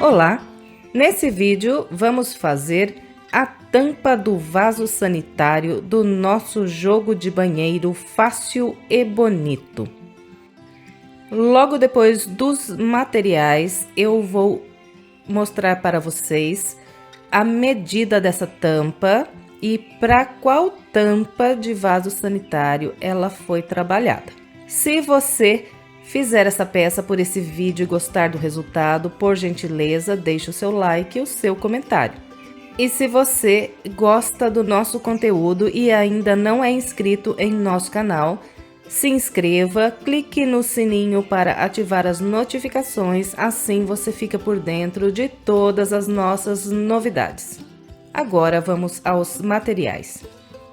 Olá! Nesse vídeo vamos fazer a tampa do vaso sanitário do nosso jogo de banheiro fácil e bonito. Logo depois dos materiais eu vou mostrar para vocês a medida dessa tampa e para qual tampa de vaso sanitário ela foi trabalhada. Se você fizer essa peça por esse vídeo e gostar do resultado, por gentileza, deixe o seu like e o seu comentário. E se você gosta do nosso conteúdo e ainda não é inscrito em nosso canal, se inscreva, clique no sininho para ativar as notificações, assim você fica por dentro de todas as nossas novidades. Agora vamos aos materiais.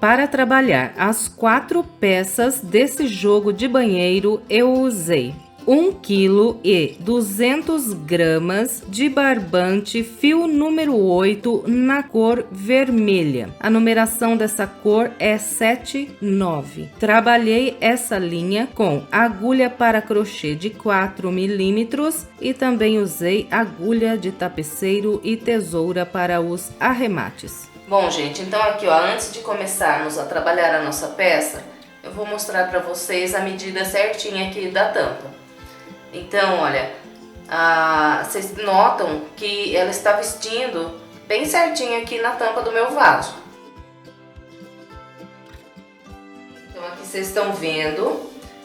Para trabalhar as 4 peças desse jogo de banheiro, eu usei 1 kg e 200 gramas de barbante fio número 8 na cor vermelha. A numeração dessa cor é 79. Trabalhei essa linha com agulha para crochê de 4 milímetros e também usei agulha de tapeceiro e tesoura para os arremates. Bom, gente, então aqui, ó, antes de começarmos a trabalhar a nossa peça, eu vou mostrar para vocês a medida certinha aqui da tampa. Então, olha, vocês notam que ela está vestindo bem certinho aqui na tampa do meu vaso. Então aqui vocês estão vendo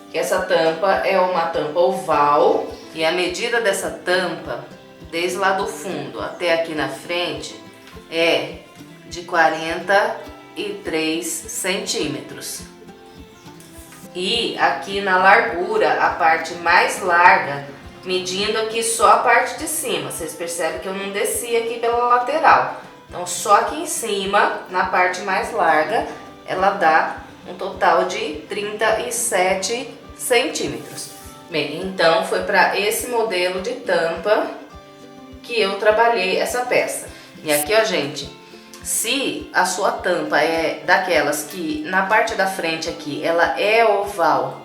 que essa tampa é uma tampa oval e a medida dessa tampa, desde lá do fundo até aqui na frente, é de 43 centímetros. E aqui na largura, a parte mais larga, medindo aqui só a parte de cima. Vocês percebem que eu não desci aqui pela lateral. Então, só aqui em cima, na parte mais larga, ela dá um total de 37 centímetros. Bem, então foi para esse modelo de tampa que eu trabalhei essa peça. E aqui, ó, gente, se a sua tampa é daquelas que na parte da frente aqui ela é oval,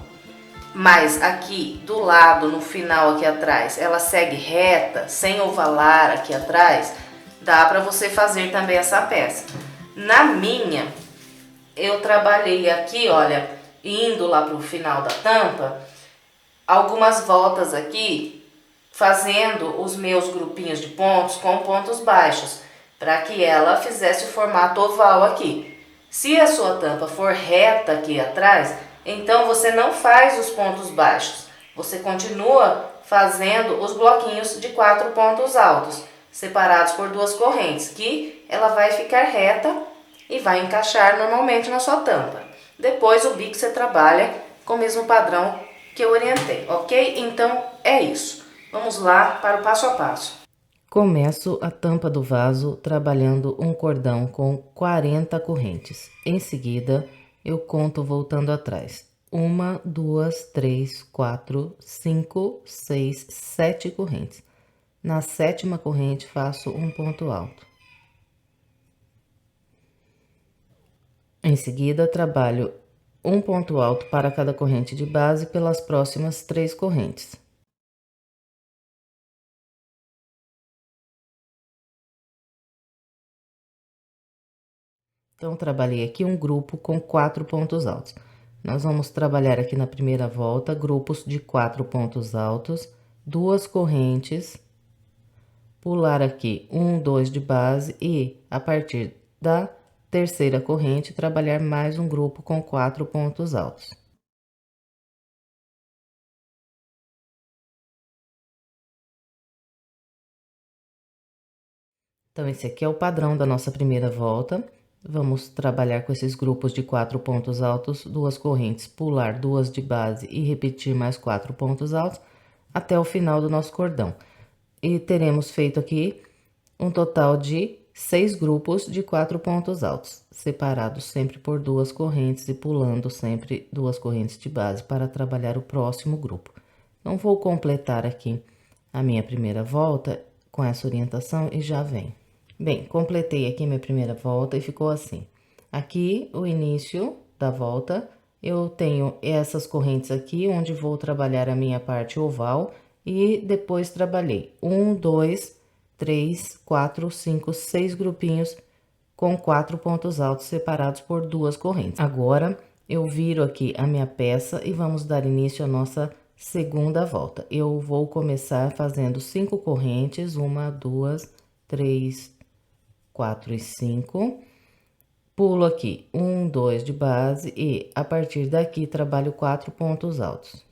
mas aqui do lado, no final aqui atrás, ela segue reta, sem ovalar aqui atrás, dá para você fazer também essa peça. Na minha, eu trabalhei aqui, olha, indo lá pro final da tampa, algumas voltas aqui, fazendo os meus grupinhos de pontos com pontos baixos, para que ela fizesse o formato oval aqui. Se a sua tampa for reta aqui atrás, então você não faz os pontos baixos. Você continua fazendo os bloquinhos de 4 pontos altos, separados por 2 correntes, que ela vai ficar reta e vai encaixar normalmente na sua tampa. Depois o bico você trabalha com o mesmo padrão que eu orientei, ok? Então é isso. Vamos lá para o passo a passo. Começo a tampa do vaso trabalhando um cordão com 40 correntes. Em seguida, eu conto voltando atrás. 1, 2, 3, 4, 5, 6, 7 correntes. Na 7ª corrente, faço um ponto alto. Em seguida, trabalho um ponto alto para cada corrente de base pelas próximas 3 correntes. Então, trabalhei aqui um grupo com 4 pontos altos. Nós vamos trabalhar aqui na primeira volta, grupos de 4 pontos altos, 2 correntes, pular aqui 1, 2 de base e, a partir da 3ª corrente, trabalhar mais um grupo com 4 pontos altos. Então, esse aqui é o padrão da nossa primeira volta. Vamos trabalhar com esses grupos de 4 pontos altos, 2 correntes, pular 2 de base e repetir mais 4 pontos altos até o final do nosso cordão. E teremos feito aqui um total de 6 grupos de 4 pontos altos, separados sempre por 2 correntes e pulando sempre 2 correntes de base para trabalhar o próximo grupo. Não vou completar aqui a minha primeira volta com essa orientação e já vem. Bem, completei aqui minha primeira volta e ficou assim. Aqui, o início da volta, eu tenho essas correntes aqui, onde vou trabalhar a minha parte oval, e depois trabalhei 1, 2, 3, 4, 5, 6 grupinhos com 4 pontos altos separados por 2 correntes. Agora, eu viro aqui a minha peça e vamos dar início à nossa segunda volta. Eu vou começar fazendo 5 correntes, 1, 2, 3, 4 e 5. Pulo aqui 1, 2 de base e a partir daqui trabalho 4 pontos altos.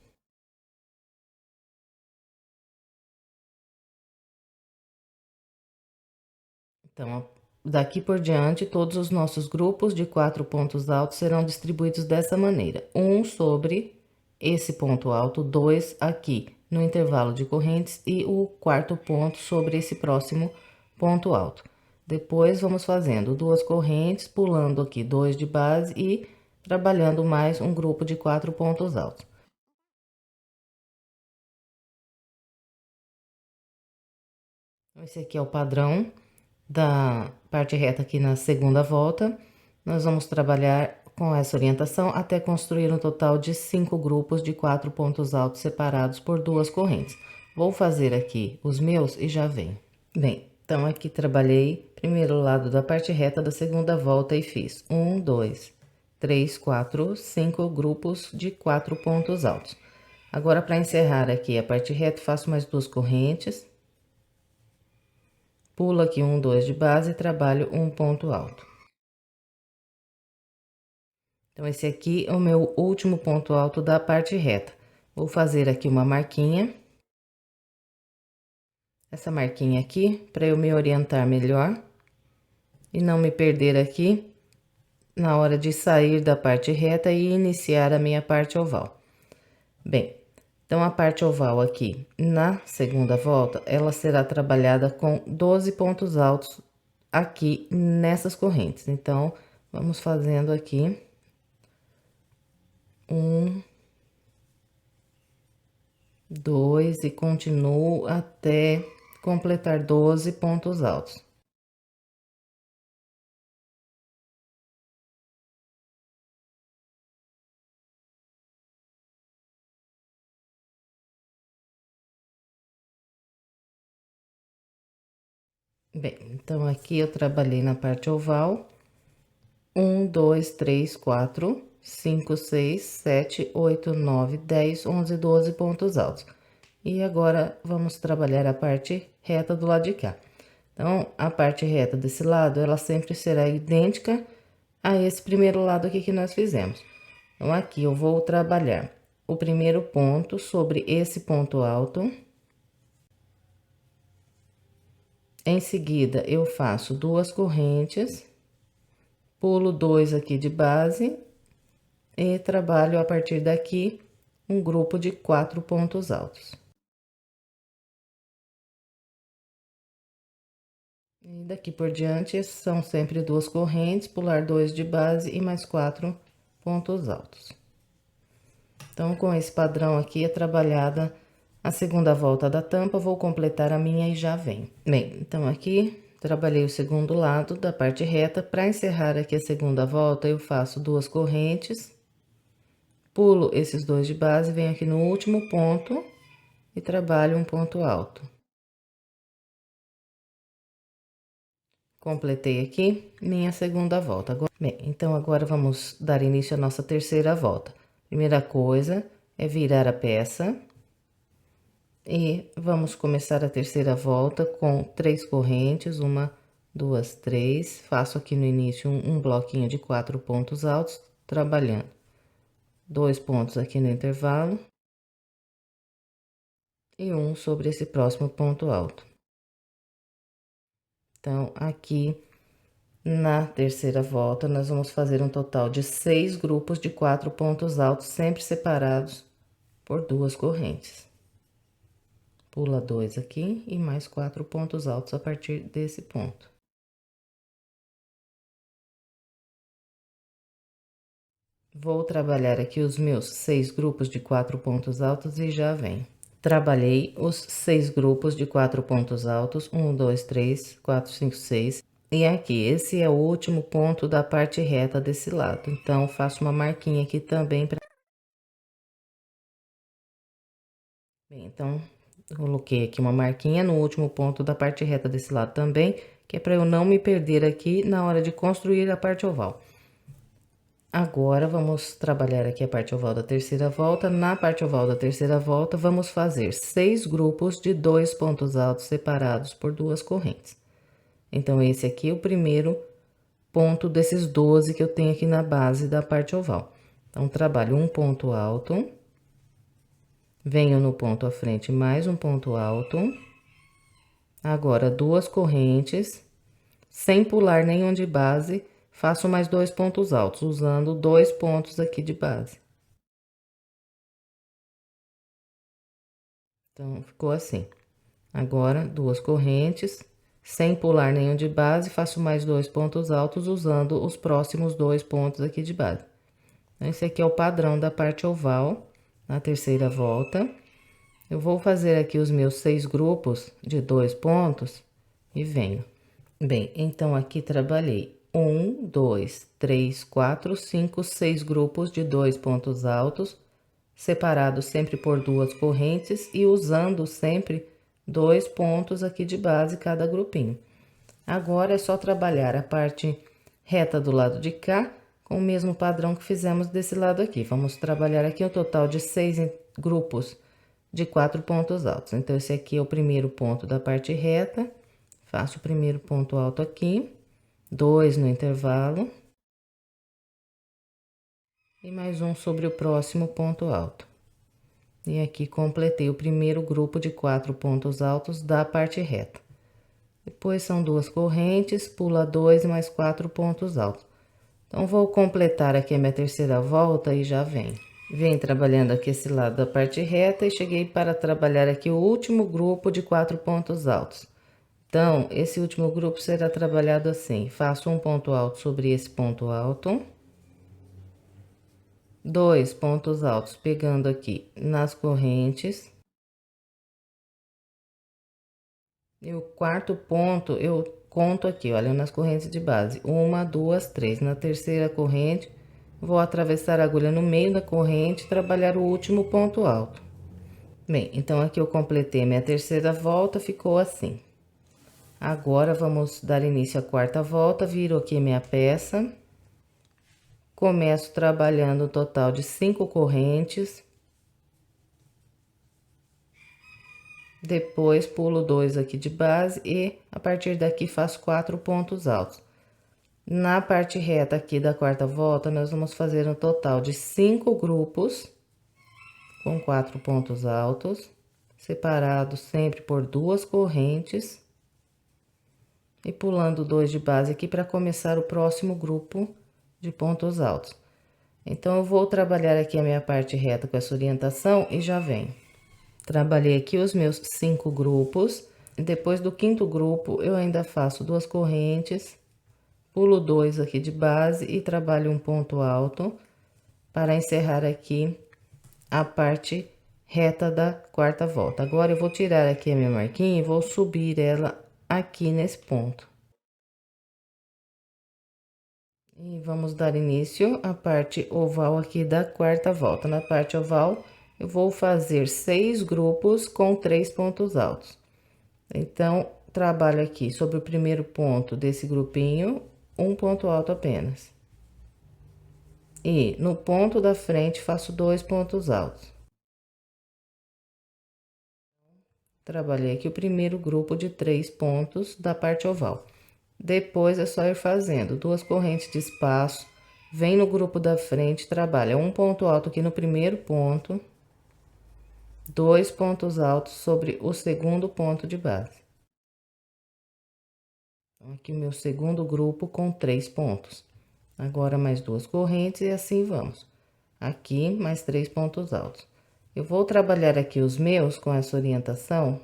Então, daqui por diante, todos os nossos grupos de 4 pontos altos serão distribuídos dessa maneira: um sobre esse ponto alto, 2 aqui no intervalo de correntes e o quarto ponto sobre esse próximo ponto alto. Depois, vamos fazendo 2 correntes, pulando aqui 2 de base e trabalhando mais um grupo de 4 pontos altos. Esse aqui é o padrão da parte reta aqui na segunda volta. Nós vamos trabalhar com essa orientação até construir um total de 5 grupos de 4 pontos altos separados por 2 correntes. Vou fazer aqui os meus e já venho. Bem, então aqui trabalhei primeiro lado da parte reta da segunda volta e fiz 1, 2, 3, 4, 5 grupos de 4 pontos altos. Agora, para encerrar aqui a parte reta, faço mais 2 correntes. Pulo aqui 1, 2 de base e trabalho um ponto alto. Então, esse aqui é o meu último ponto alto da parte reta. Vou fazer aqui uma marquinha. Essa marquinha aqui, para eu me orientar melhor e não me perder aqui na hora de sair da parte reta e iniciar a minha parte oval. Bem, então, a parte oval aqui, na segunda volta, ela será trabalhada com 12 pontos altos aqui nessas correntes. Então, vamos fazendo aqui 1, 2 e continuo até completar 12 pontos altos. Bem, então aqui eu trabalhei na parte oval, 1, 2, 3, 4, 5, 6, 7, 8, 9, 10, 11, 12 pontos altos. E agora, vamos trabalhar a parte reta do lado de cá. Então, a parte reta desse lado, ela sempre será idêntica a esse primeiro lado aqui que nós fizemos. Então, aqui eu vou trabalhar o primeiro ponto sobre esse ponto alto. Em seguida, eu faço 2 correntes, pulo 2 aqui de base e trabalho a partir daqui um grupo de 4 pontos altos. E daqui por diante, são sempre 2 correntes, pular 2 de base e mais 4 pontos altos. Então, com esse padrão aqui, é trabalhada a segunda volta da tampa, vou completar a minha e já venho. Bem, então aqui, trabalhei o segundo lado da parte reta. Para encerrar aqui a segunda volta, eu faço 2 correntes, pulo esses 2 de base, venho aqui no último ponto e trabalho um ponto alto. Completei aqui minha segunda volta. Bem, então agora vamos dar início à nossa terceira volta. Primeira coisa é virar a peça. E vamos começar a terceira volta com 3 correntes, 1, 2, 3. Faço aqui no início um bloquinho de 4 pontos altos, trabalhando 2 pontos aqui no intervalo e um sobre esse próximo ponto alto. Então, aqui na terceira volta, nós vamos fazer um total de 6 grupos de 4 pontos altos, sempre separados por 2 correntes. Pula 2 aqui e mais 4 pontos altos a partir desse ponto. Vou trabalhar aqui os meus 6 grupos de 4 pontos altos e já venho. Trabalhei os 6 grupos de 4 pontos altos, 1, 2, 3, 4, 5, 6. E aqui, esse é o último ponto da parte reta desse lado. Então, faço uma marquinha aqui também. Bem, então, Coloquei aqui uma marquinha no último ponto da parte reta desse lado também, que é para eu não me perder aqui na hora de construir a parte oval. Agora, vamos trabalhar aqui a parte oval da terceira volta. Na parte oval da terceira volta, vamos fazer 6 grupos de 2 pontos altos separados por 2 correntes. Então, esse aqui é o primeiro ponto desses 12 que eu tenho aqui na base da parte oval. Então, trabalho um ponto alto, venho no ponto à frente mais um ponto alto, agora 2 correntes, sem pular nenhum de base, faço mais 2 pontos altos, usando 2 pontos aqui de base. Então, ficou assim. Agora, 2 correntes, sem pular nenhum de base, faço mais 2 pontos altos, usando os próximos 2 pontos aqui de base. Então, esse aqui é o padrão da parte oval, na terceira volta. Eu vou fazer aqui os meus 6 grupos de 2 pontos e venho. Bem, então aqui trabalhei 1, 2, 3, 4, 5, 6 grupos de 2 pontos altos, separados sempre por 2 correntes e usando sempre 2 pontos aqui de base cada grupinho. Agora é só trabalhar a parte reta do lado de cá com o mesmo padrão que fizemos desse lado aqui. Vamos trabalhar aqui um total de 6 grupos de 4 pontos altos. Então, esse aqui é o primeiro ponto da parte reta. Faço o primeiro ponto alto aqui, 2 no intervalo. E mais um sobre o próximo ponto alto. E aqui completei o primeiro grupo de 4 pontos altos da parte reta. Depois são 2 correntes, pula 2 e mais 4 pontos altos. Então, vou completar aqui a minha terceira volta e já venho. Venho trabalhando aqui esse lado da parte reta e cheguei para trabalhar aqui o último grupo de 4 pontos altos. Então, esse último grupo será trabalhado assim: faço um ponto alto sobre esse ponto alto, 2 pontos altos pegando aqui nas correntes. E o quarto ponto eu conto aqui, olha, nas correntes de base: 1, 2, 3. Na terceira corrente, vou atravessar a agulha no meio da corrente e trabalhar o último ponto alto. Bem, então aqui eu completei minha terceira volta, ficou assim. Agora, vamos dar início à quarta volta, viro aqui minha peça. Começo trabalhando um total de 5 correntes. Depois, pulo 2 aqui de base e, a partir daqui, faço 4 pontos altos. Na parte reta aqui da quarta volta, nós vamos fazer um total de 5 grupos com 4 pontos altos, separados sempre por 2 correntes. E pulando 2 de base aqui para começar o próximo grupo de pontos altos. Então, eu vou trabalhar aqui a minha parte reta com essa orientação e já venho. Trabalhei aqui os meus 5 grupos. Depois do quinto grupo, eu ainda faço 2 correntes, pulo 2 aqui de base e trabalho um ponto alto para encerrar aqui a parte reta da quarta volta. Agora, eu vou tirar aqui a minha marquinha e vou subir ela aqui nesse ponto. E vamos dar início à parte oval aqui da quarta volta. Na parte oval, eu vou fazer 6 grupos com 3 pontos altos. Então, trabalho aqui sobre o primeiro ponto desse grupinho, um ponto alto apenas. E no ponto da frente, faço 2 pontos altos. Trabalhei aqui o primeiro grupo de 3 pontos da parte oval. Depois, é só ir fazendo 2 correntes de espaço, vem no grupo da frente, trabalha um ponto alto aqui no primeiro ponto, 2 pontos altos sobre o segundo ponto de base. Então, aqui o meu segundo grupo com 3 pontos. Agora, mais 2 correntes e assim vamos. Aqui, mais 3 pontos altos. Eu vou trabalhar aqui os meus com essa orientação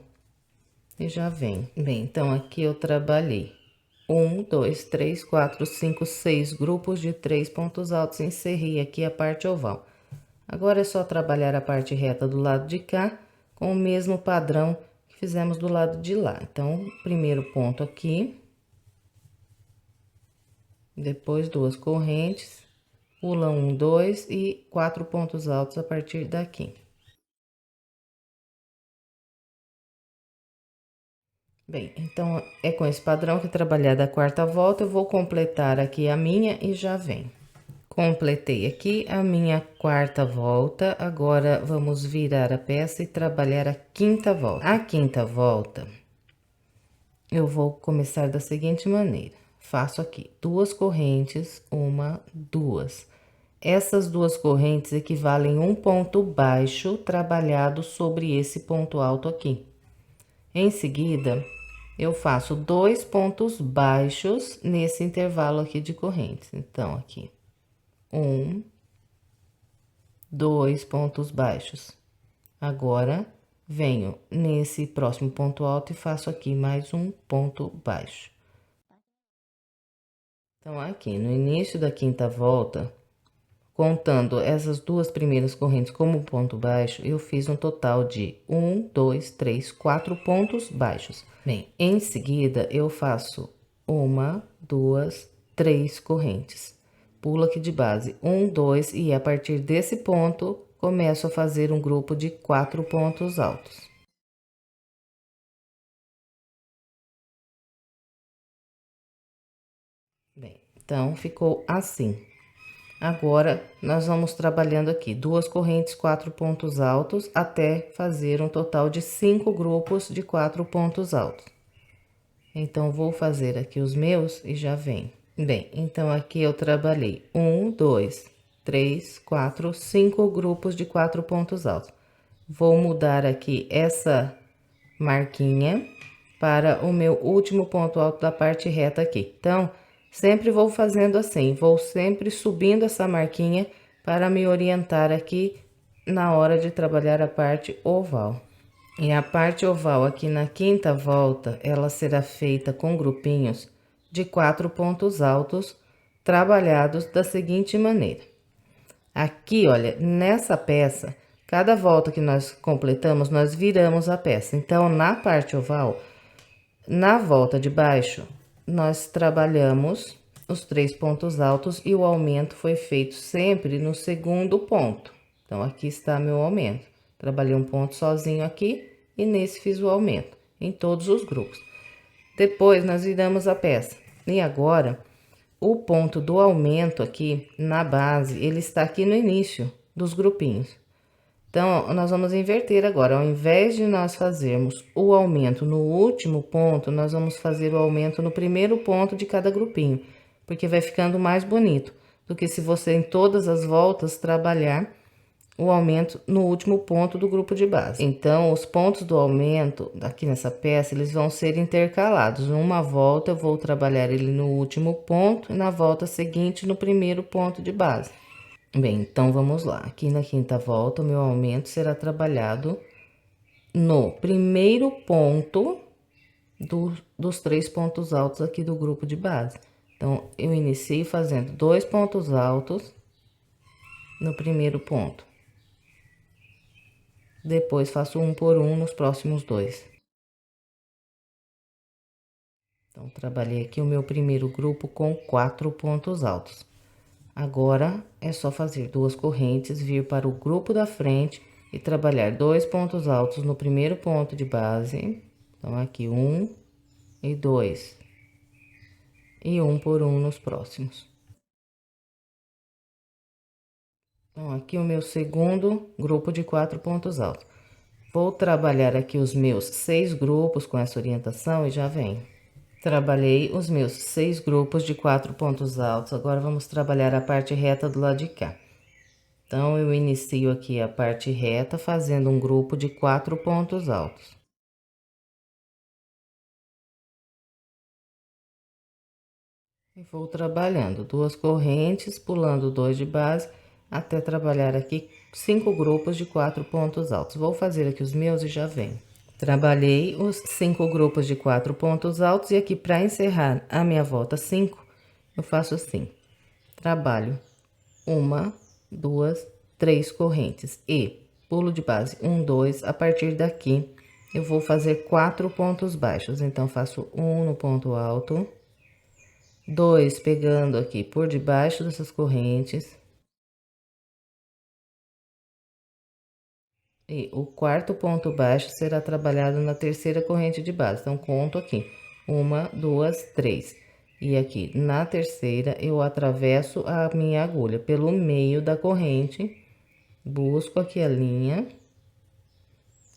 e já venho. Bem, então, aqui eu trabalhei 1, 2, 3, 4, 5, 6 grupos de 3 pontos altos, encerrei aqui a parte oval. Agora, é só trabalhar a parte reta do lado de cá, com o mesmo padrão que fizemos do lado de lá. Então, primeiro ponto aqui, depois 2 correntes, pula 1, 2 e 4 pontos altos a partir daqui. Bem, então é com esse padrão que trabalhar da quarta volta, eu vou completar aqui a minha e já vem. Completei aqui a minha quarta volta, agora vamos virar a peça e trabalhar a quinta volta. A quinta volta, eu vou começar da seguinte maneira: faço aqui duas correntes, uma, duas. Essas duas correntes equivalem a um ponto baixo trabalhado sobre esse ponto alto aqui. Em seguida, eu faço dois pontos baixos nesse intervalo aqui de correntes. Então, aqui, um, dois pontos baixos. Agora, venho nesse próximo ponto alto e faço aqui mais um ponto baixo. Então, aqui no início da quinta volta, contando essas duas primeiras correntes como ponto baixo, eu fiz um total de 1, 2, 3, 4 pontos baixos. Bem, em seguida, eu faço uma, duas, três correntes. Pulo aqui de base, 1, 2, e a partir desse ponto, começo a fazer um grupo de 4 pontos altos. Bem, então, ficou assim. Agora, nós vamos trabalhando aqui duas correntes, 4 pontos altos, até fazer um total de 5 grupos de 4 pontos altos. Então, vou fazer aqui os meus e já vem. Bem, então aqui eu trabalhei 1, 2, 3, 4, 5 grupos de 4 pontos altos. Vou mudar aqui essa marquinha para o meu último ponto alto da parte reta aqui. Então, sempre vou fazendo assim, vou sempre subindo essa marquinha para me orientar aqui na hora de trabalhar a parte oval. E a parte oval aqui na quinta volta, ela será feita com grupinhos de 4 pontos altos, trabalhados da seguinte maneira. Aqui, olha, nessa peça, cada volta que nós completamos, nós viramos a peça. Então, na parte oval, na volta de baixo, nós trabalhamos os 3 pontos altos e o aumento foi feito sempre no segundo ponto. Então, aqui está meu aumento. Trabalhei um ponto sozinho aqui e nesse fiz o aumento em todos os grupos. Depois, nós viramos a peça. E agora, o ponto do aumento aqui na base, ele está aqui no início dos grupinhos. Então, nós vamos inverter agora. Ao invés de nós fazermos o aumento no último ponto, nós vamos fazer o aumento no primeiro ponto de cada grupinho, porque vai ficando mais bonito do que se você em todas as voltas trabalhar o aumento no último ponto do grupo de base. Então, os pontos do aumento aqui nessa peça, eles vão ser intercalados. Numa volta, eu vou trabalhar ele no último ponto e na volta seguinte no primeiro ponto de base. Bem, então vamos lá. Aqui na quinta volta, o meu aumento será trabalhado no primeiro ponto dos 3 pontos altos aqui do grupo de base. Então, eu inicio fazendo 2 pontos altos no primeiro ponto. Depois, faço um por um nos próximos 2. Então, trabalhei aqui o meu primeiro grupo com 4 pontos altos. Agora, é só fazer 2 correntes, vir para o grupo da frente e trabalhar 2 pontos altos no primeiro ponto de base. Então, aqui 1 e 2. E um por um nos próximos. Então, aqui o meu segundo grupo de 4 pontos altos. Vou trabalhar aqui os meus 6 grupos com essa orientação e já vem. Trabalhei os meus 6 grupos de 4 pontos altos, agora vamos trabalhar a parte reta do lado de cá. Então, eu inicio aqui a parte reta fazendo um grupo de 4 pontos altos. E vou trabalhando 2 correntes, pulando 2 de base, até trabalhar aqui 5 grupos de 4 pontos altos. Vou fazer aqui os meus e já venho. Trabalhei os 5 grupos de 4 pontos altos e aqui para encerrar a minha volta 5, eu faço assim. Trabalho 1, 2, 3 correntes e pulo de base 1, 2. A partir daqui, eu vou fazer 4 pontos baixos. Então, faço 1 no ponto alto, 2 pegando aqui por debaixo dessas correntes, E o quarto ponto baixo será trabalhado na terceira corrente de base. Então, conto aqui: 1, 2, 3. E aqui na terceira, eu atravesso a minha agulha pelo meio da corrente, busco aqui a linha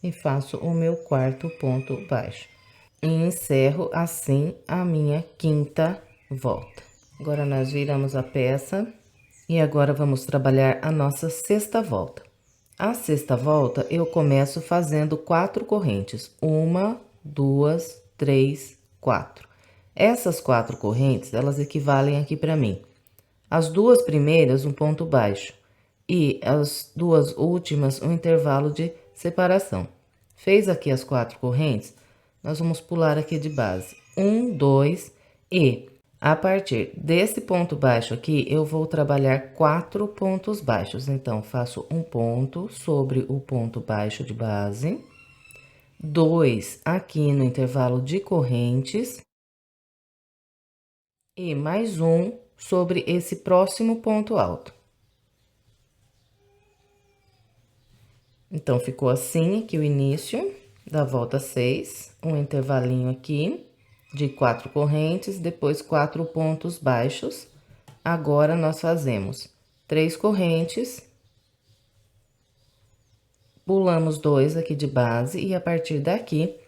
e faço o meu quarto ponto baixo. E encerro assim a minha quinta volta. Agora, nós viramos a peça e agora vamos trabalhar a nossa sexta volta. A sexta volta, eu começo fazendo 4 correntes. 1, 2, 3, 4. Essas 4 correntes, elas equivalem aqui para mim. As duas primeiras, um ponto baixo. E as duas últimas, um intervalo de separação. Fez aqui as 4 correntes, nós vamos pular aqui de base. 1, 2 e... A partir desse ponto baixo aqui, eu vou trabalhar 4 pontos baixos. Então, faço um ponto sobre o ponto baixo de base, 2 aqui no intervalo de correntes e mais um sobre esse próximo ponto alto. Então, ficou assim aqui o início da volta 6, um intervalinho aqui de 4 correntes, depois 4 pontos baixos. Agora, nós fazemos 3 correntes, pulamos 2 aqui de base e a partir daqui,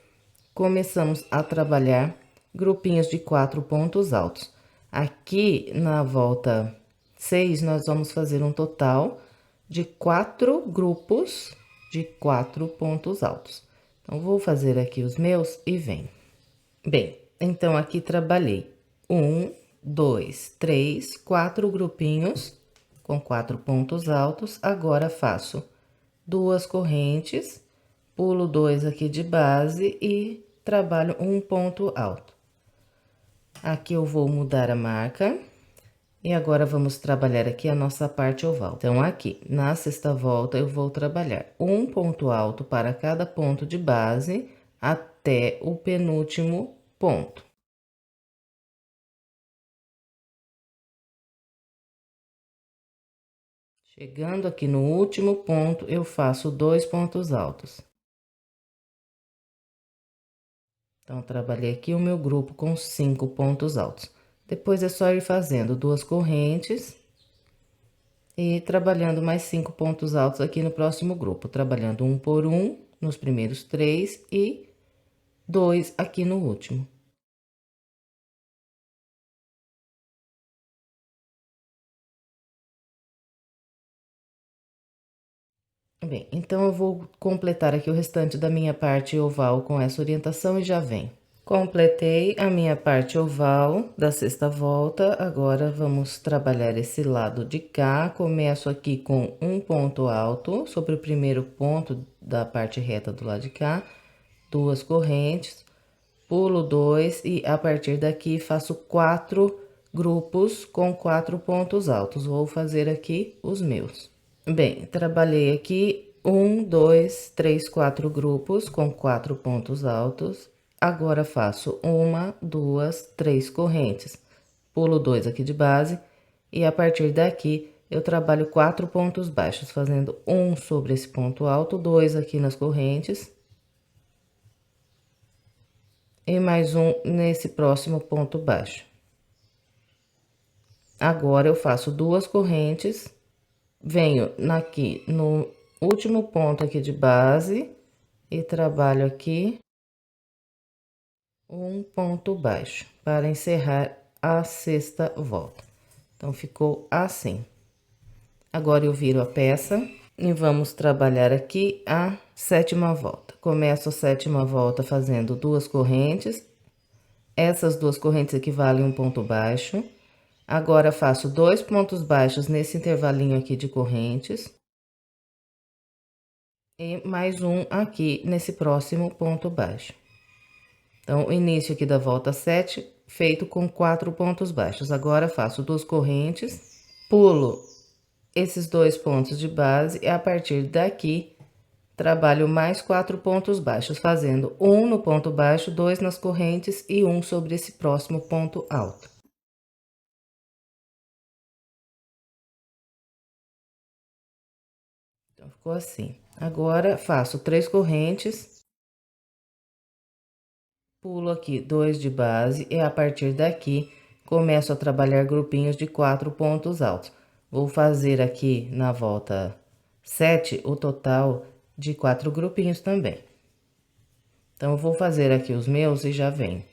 começamos a trabalhar grupinhos de 4 pontos altos. Aqui, na volta 6, nós vamos fazer um total de 4 grupos de 4 pontos altos. Então, vou fazer aqui os meus e venho. Bem, então, aqui trabalhei 1, 2, 3, 4 grupinhos com 4 pontos altos. Agora, faço 2 correntes, pulo 2 aqui de base e trabalho um ponto alto. Aqui eu vou mudar a marca. E agora, vamos trabalhar aqui a nossa parte oval. Então, aqui, na sexta volta, eu vou trabalhar um ponto alto para cada ponto de base até o penúltimo ponto. Chegando aqui no último ponto, eu faço 2 pontos altos. Então, trabalhei aqui o meu grupo com 5 pontos altos. Depois, é só ir fazendo 2 correntes e trabalhando mais 5 pontos altos aqui no próximo grupo, trabalhando um por um nos primeiros 3 e 2 aqui no último. Bem, então eu vou completar aqui o restante da minha parte oval com essa orientação e já vem. Completei a minha parte oval da sexta volta, agora vamos trabalhar esse lado de cá. Começo aqui com um ponto alto sobre o primeiro ponto da parte reta do lado de cá, 2 correntes, pulo 2 e a partir daqui faço 4 grupos com 4 pontos altos. Vou fazer aqui os meus. Bem, trabalhei aqui 1, 2, 3, 4 grupos com 4 pontos altos. Agora, faço 1, 2, 3 correntes. Pulo 2 aqui de base e a partir daqui eu trabalho 4 pontos baixos, fazendo um sobre esse ponto alto, 2 aqui nas correntes. E mais um nesse próximo ponto baixo. Agora, eu faço 2 correntes, venho aqui no último ponto aqui de base e trabalho aqui um ponto baixo para encerrar a sexta volta. Então, ficou assim. Agora, eu viro a peça e vamos trabalhar aqui a sétima volta. Começo a sétima volta fazendo 2 correntes. Essas 2 correntes equivalem a um ponto baixo. Agora, faço 2 pontos baixos nesse intervalinho aqui de correntes. E mais um aqui nesse próximo ponto baixo. Então, o início aqui da volta 7, feito com 4 pontos baixos. Agora, faço 2 correntes, pulo esses 2 pontos de base e a partir daqui, trabalho mais 4 pontos baixos, fazendo um no ponto baixo, 2 nas correntes e um sobre esse próximo ponto alto. Então, ficou assim. Agora, faço 3 correntes. Pulo aqui 2 de base e a partir daqui começo a trabalhar grupinhos de 4 pontos altos. Vou fazer aqui na volta 7 o total de 4 grupinhos também. Então, eu vou fazer aqui os meus e já venho.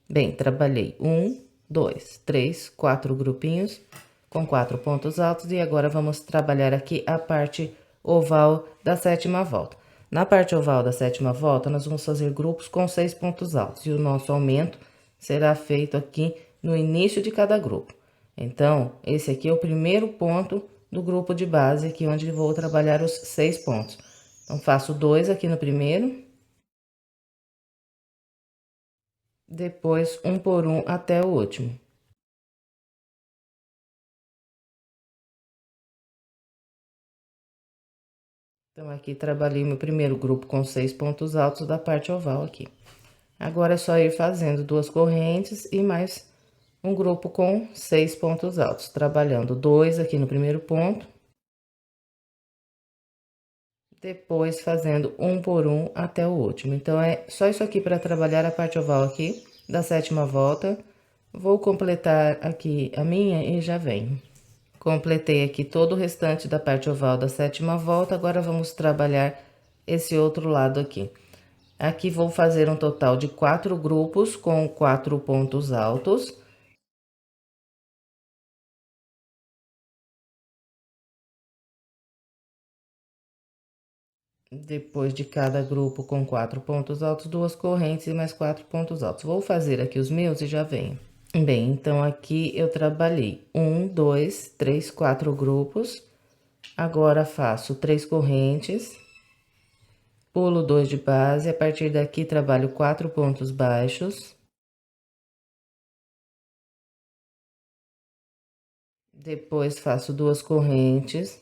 Bem, trabalhei 1, 2, 3, 4 grupinhos com 4 pontos altos e agora vamos trabalhar aqui a parte oval da 7ª volta. Na parte oval da 7ª volta, nós vamos fazer grupos com 6 pontos altos e o nosso aumento será feito aqui no início de cada grupo. Então, esse aqui é o primeiro ponto do grupo de base, aqui onde vou trabalhar os 6 pontos. Então, faço 2 aqui no primeiro, depois um por um até o último. Então, aqui trabalhei meu primeiro grupo com 6 pontos altos da parte oval aqui. Agora é só ir fazendo 2 correntes e mais um grupo com 6 pontos altos, trabalhando 2 aqui no primeiro ponto. Depois fazendo um por um até o último. Então, é só isso aqui para trabalhar a parte oval aqui da 7ª volta. Vou completar aqui a minha e já venho. Completei aqui todo o restante da parte oval da 7ª volta, agora vamos trabalhar esse outro lado aqui. Aqui vou fazer um total de 4 grupos com 4 pontos altos. Depois de cada grupo com 4 pontos altos, 2 correntes e mais 4 pontos altos. Vou fazer aqui os meus e já venho. Bem, então aqui eu trabalhei 1, 2, 3, 4 grupos. Agora faço 3 correntes, pulo 2 de base, a partir daqui trabalho 4 pontos baixos. Depois faço 2 correntes,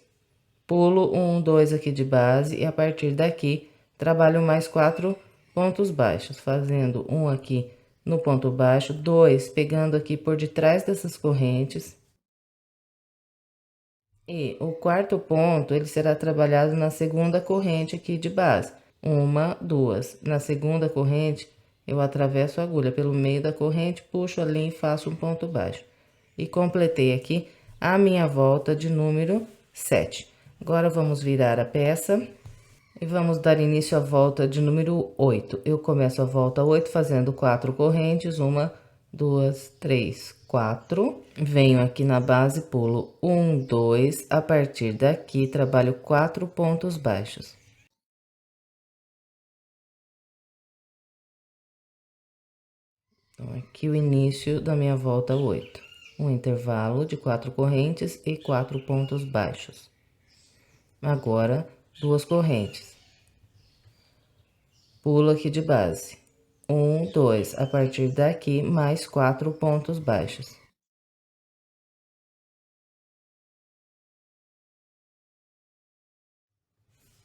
pulo 1, 2 aqui de base e a partir daqui trabalho mais 4 pontos baixos, fazendo um aqui no ponto baixo, 2 pegando aqui por detrás dessas correntes. E o quarto ponto, ele será trabalhado na segunda corrente aqui de base. 1, 2. Na segunda corrente, eu atravesso a agulha pelo meio da corrente, puxo a linha e faço um ponto baixo. E completei aqui a minha volta de número 7. Agora, vamos virar a peça e vamos dar início à volta de número 8. Eu começo a volta 8 fazendo 4 correntes, 1, 2, 3, 4. Venho aqui na base, pulo 1, 2. A partir daqui, trabalho 4 pontos baixos. Então, aqui o início da minha volta 8. Um intervalo de 4 correntes e 4 pontos baixos. Agora, 2 correntes. Pulo aqui de base. 1, 2. A partir daqui, mais 4 pontos baixos.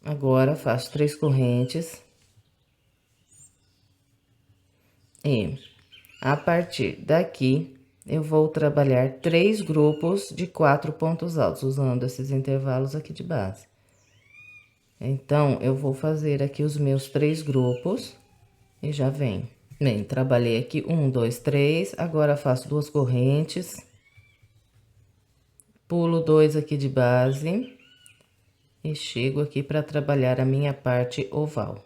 Agora, faço 3 correntes. E a partir daqui, eu vou trabalhar 3 grupos de 4 pontos altos, usando esses intervalos aqui de base. Então, eu vou fazer aqui os meus 3 grupos e já venho. Bem, trabalhei aqui 1, 2, 3, agora faço 2 correntes. Pulo 2 aqui de base e chego aqui para trabalhar a minha parte oval.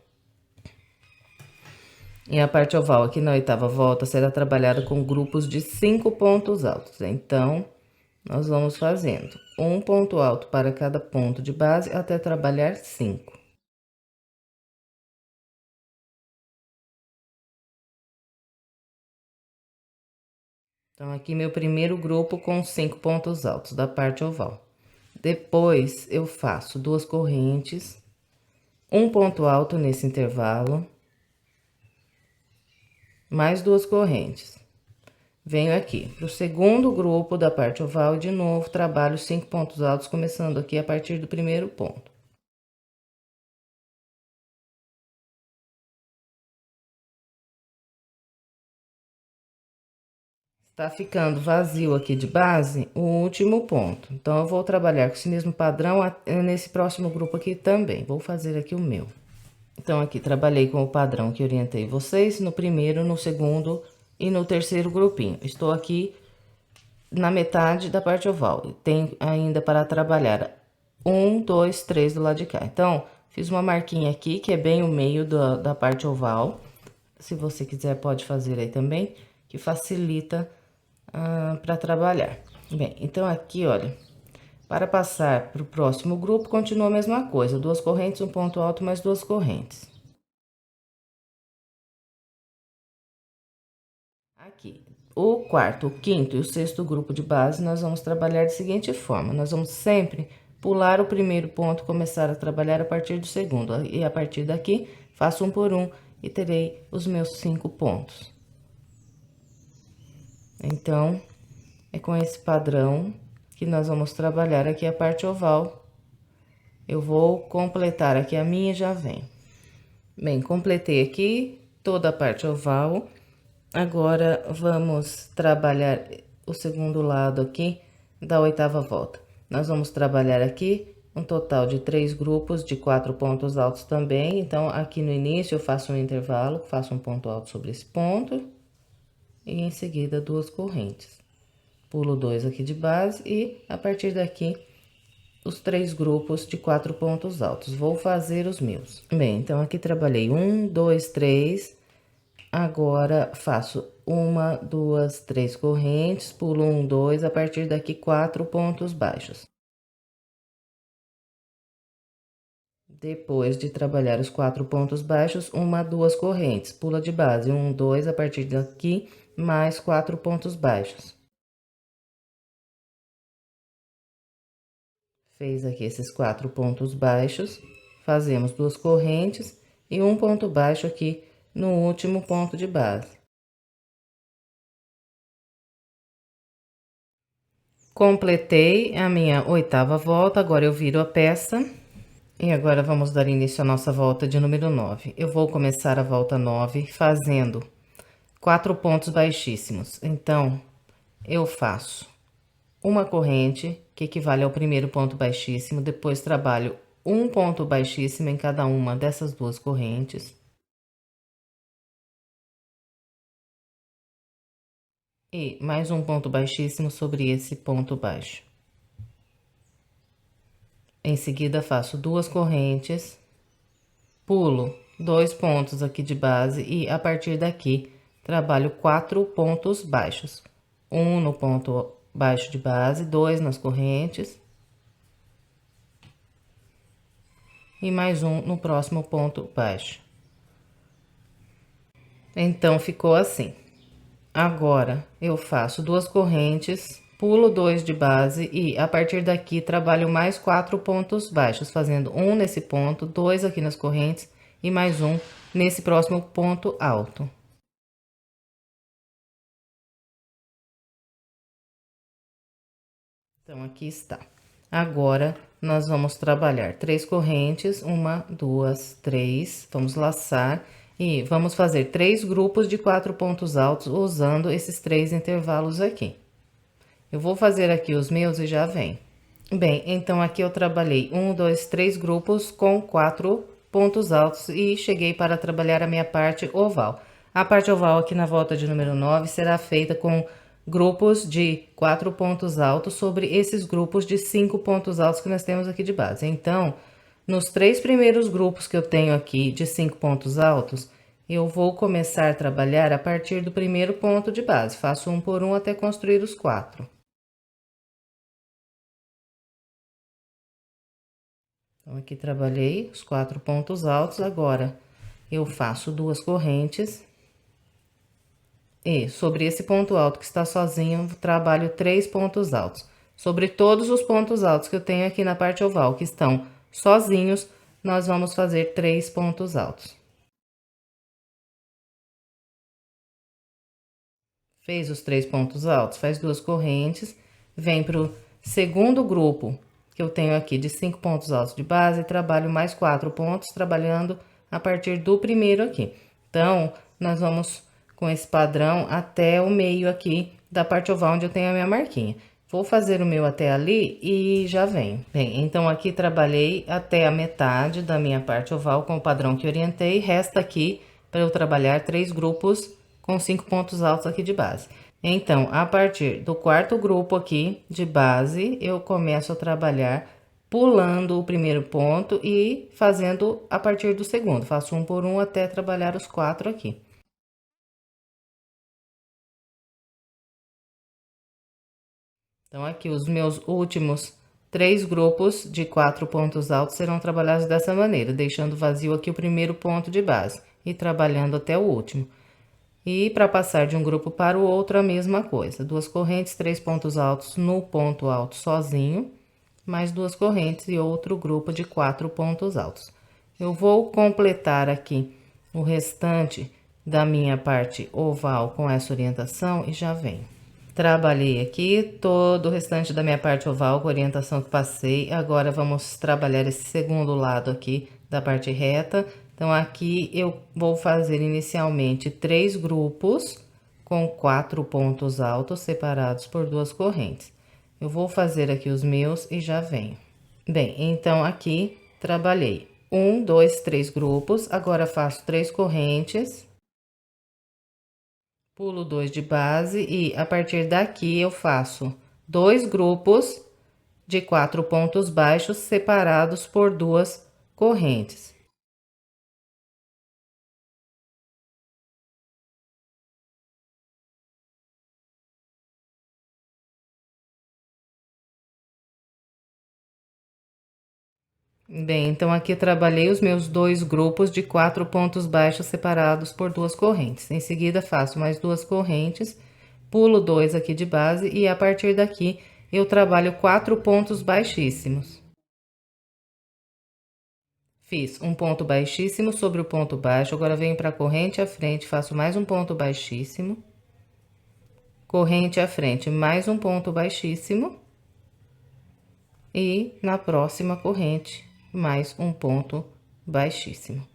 E a parte oval aqui na 8ª volta será trabalhada com grupos de 5 pontos altos. Então, nós vamos fazendo um ponto alto para cada ponto de base até trabalhar 5. Então, aqui meu primeiro grupo com 5 pontos altos da parte oval. Depois, eu faço 2 correntes, um ponto alto nesse intervalo, mais 2 correntes. Venho aqui pro segundo grupo da parte oval e de novo trabalho 5 pontos altos, começando aqui a partir do primeiro ponto. Tá ficando vazio aqui de base o último ponto. Então, eu vou trabalhar com esse mesmo padrão nesse próximo grupo aqui também. Vou fazer aqui o meu. Então, aqui trabalhei com o padrão que orientei vocês no primeiro, no segundo e no terceiro grupinho. Estou aqui na metade da parte oval. Tem ainda para trabalhar 1, 2, 3 do lado de cá. Então, fiz uma marquinha aqui, que é bem o meio da parte oval. Se você quiser, pode fazer aí também, que facilita para trabalhar. Bem, então aqui, olha, para passar para o próximo grupo, continua a mesma coisa, 2 correntes, um ponto alto, mais 2 correntes. Aqui, o quarto, o quinto e o sexto grupo de base, nós vamos trabalhar da seguinte forma: nós vamos sempre pular o primeiro ponto, começar a trabalhar a partir do segundo, e a partir daqui, faço um por um e terei os meus 5 pontos. Então, é com esse padrão que nós vamos trabalhar aqui a parte oval. Eu vou completar aqui a minha e já vem. Bem, completei aqui toda a parte oval. Agora, vamos trabalhar o segundo lado aqui da 8ª volta. Nós vamos trabalhar aqui um total de 3 grupos de 4 pontos altos também. Então, aqui no início, eu faço um intervalo, faço um ponto alto sobre esse ponto. E em seguida, 2 correntes. Pulo 2 aqui de base e, a partir daqui, os 3 grupos de 4 pontos altos. Vou fazer os meus. Bem, então, aqui trabalhei 1, 2, 3. Agora, faço 1, 2, 3 correntes, pulo 1, 2, a partir daqui 4 pontos baixos. Depois de trabalhar os 4 pontos baixos, 1, 2 correntes, pula de base, 1, 2, a partir daqui, mais 4 pontos baixos. Fez aqui esses 4 pontos baixos, fazemos 2 correntes e um ponto baixo aqui no último ponto de base. Completei a minha 8ª volta, agora eu viro a peça. E agora vamos dar início à nossa volta de número 9. Eu vou começar a volta 9 fazendo 4 pontos baixíssimos. Então, eu faço uma corrente, que equivale ao primeiro ponto baixíssimo, depois trabalho um ponto baixíssimo em cada uma dessas 2 correntes. E mais um ponto baixíssimo sobre esse ponto baixo. Em seguida, faço 2 correntes, pulo 2 pontos aqui de base e, a partir daqui, trabalho 4 pontos baixos. Um no ponto baixo de base, 2 nas correntes. E mais um no próximo ponto baixo. Então, ficou assim. Agora, eu faço 2 correntes, pulo 2 de base e, a partir daqui, trabalho mais 4 pontos baixos, fazendo um nesse ponto, 2 aqui nas correntes e mais um nesse próximo ponto alto. Então, aqui está. Agora, nós vamos trabalhar 3 correntes, 1, 2, 3, vamos laçar e vamos fazer 3 grupos de 4 pontos altos usando esses 3 intervalos aqui. Eu vou fazer aqui os meus e já vem. Bem, então aqui eu trabalhei 1, 2, 3 grupos com 4 pontos altos e cheguei para trabalhar a minha parte oval. A parte oval aqui na volta de número 9 será feita com grupos de 4 pontos altos sobre esses grupos de 5 pontos altos que nós temos aqui de base. Então, nos 3 primeiros grupos que eu tenho aqui de 5 pontos altos, eu vou começar a trabalhar a partir do primeiro ponto de base. Faço um por um até construir os 4. Então, aqui trabalhei os 4 pontos altos, agora eu faço 2 correntes. E sobre esse ponto alto que está sozinho, trabalho 3 pontos altos. Sobre todos os pontos altos que eu tenho aqui na parte oval, que estão sozinhos, nós vamos fazer 3 pontos altos. Fez os 3 pontos altos, faz 2 correntes, vem para o segundo grupo que eu tenho aqui de 5 pontos altos de base, trabalho mais 4 pontos, trabalhando a partir do primeiro aqui. Então, nós vamos com esse padrão até o meio aqui da parte oval onde eu tenho a minha marquinha. Vou fazer o meu até ali e já venho. Bem, então aqui trabalhei até a metade da minha parte oval com o padrão que orientei. Resta aqui para eu trabalhar 3 grupos com 5 pontos altos aqui de base. Então, a partir do quarto grupo aqui de base, eu começo a trabalhar pulando o primeiro ponto e fazendo a partir do segundo. Faço um por um até trabalhar os 4 aqui. Então, aqui os meus últimos 3 grupos de 4 pontos altos serão trabalhados dessa maneira, deixando vazio aqui o primeiro ponto de base e trabalhando até o último. E para passar de um grupo para o outro, a mesma coisa. 2 correntes, 3 pontos altos no ponto alto sozinho, mais 2 correntes e outro grupo de 4 pontos altos. Eu vou completar aqui o restante da minha parte oval com essa orientação e já venho. Trabalhei aqui todo o restante da minha parte oval com a orientação que passei. Agora vamos trabalhar esse segundo lado aqui da parte reta. Então, aqui eu vou fazer inicialmente 3 grupos com 4 pontos altos separados por 2 correntes. Eu vou fazer aqui os meus e já venho. Bem, então aqui trabalhei 1, 2, 3 grupos. Agora faço 3 correntes, pulo 2 de base e a partir daqui eu faço 2 grupos de 4 pontos baixos separados por 2 correntes. Bem, então aqui eu trabalhei os meus 2 grupos de 4 pontos baixos separados por 2 correntes. Em seguida, faço mais 2 correntes, pulo 2 aqui de base e a partir daqui eu trabalho 4 pontos baixíssimos. Fiz um ponto baixíssimo sobre o ponto baixo, agora venho para a corrente à frente, faço mais um ponto baixíssimo, corrente à frente, mais um ponto baixíssimo e na próxima corrente mais um ponto baixíssimo.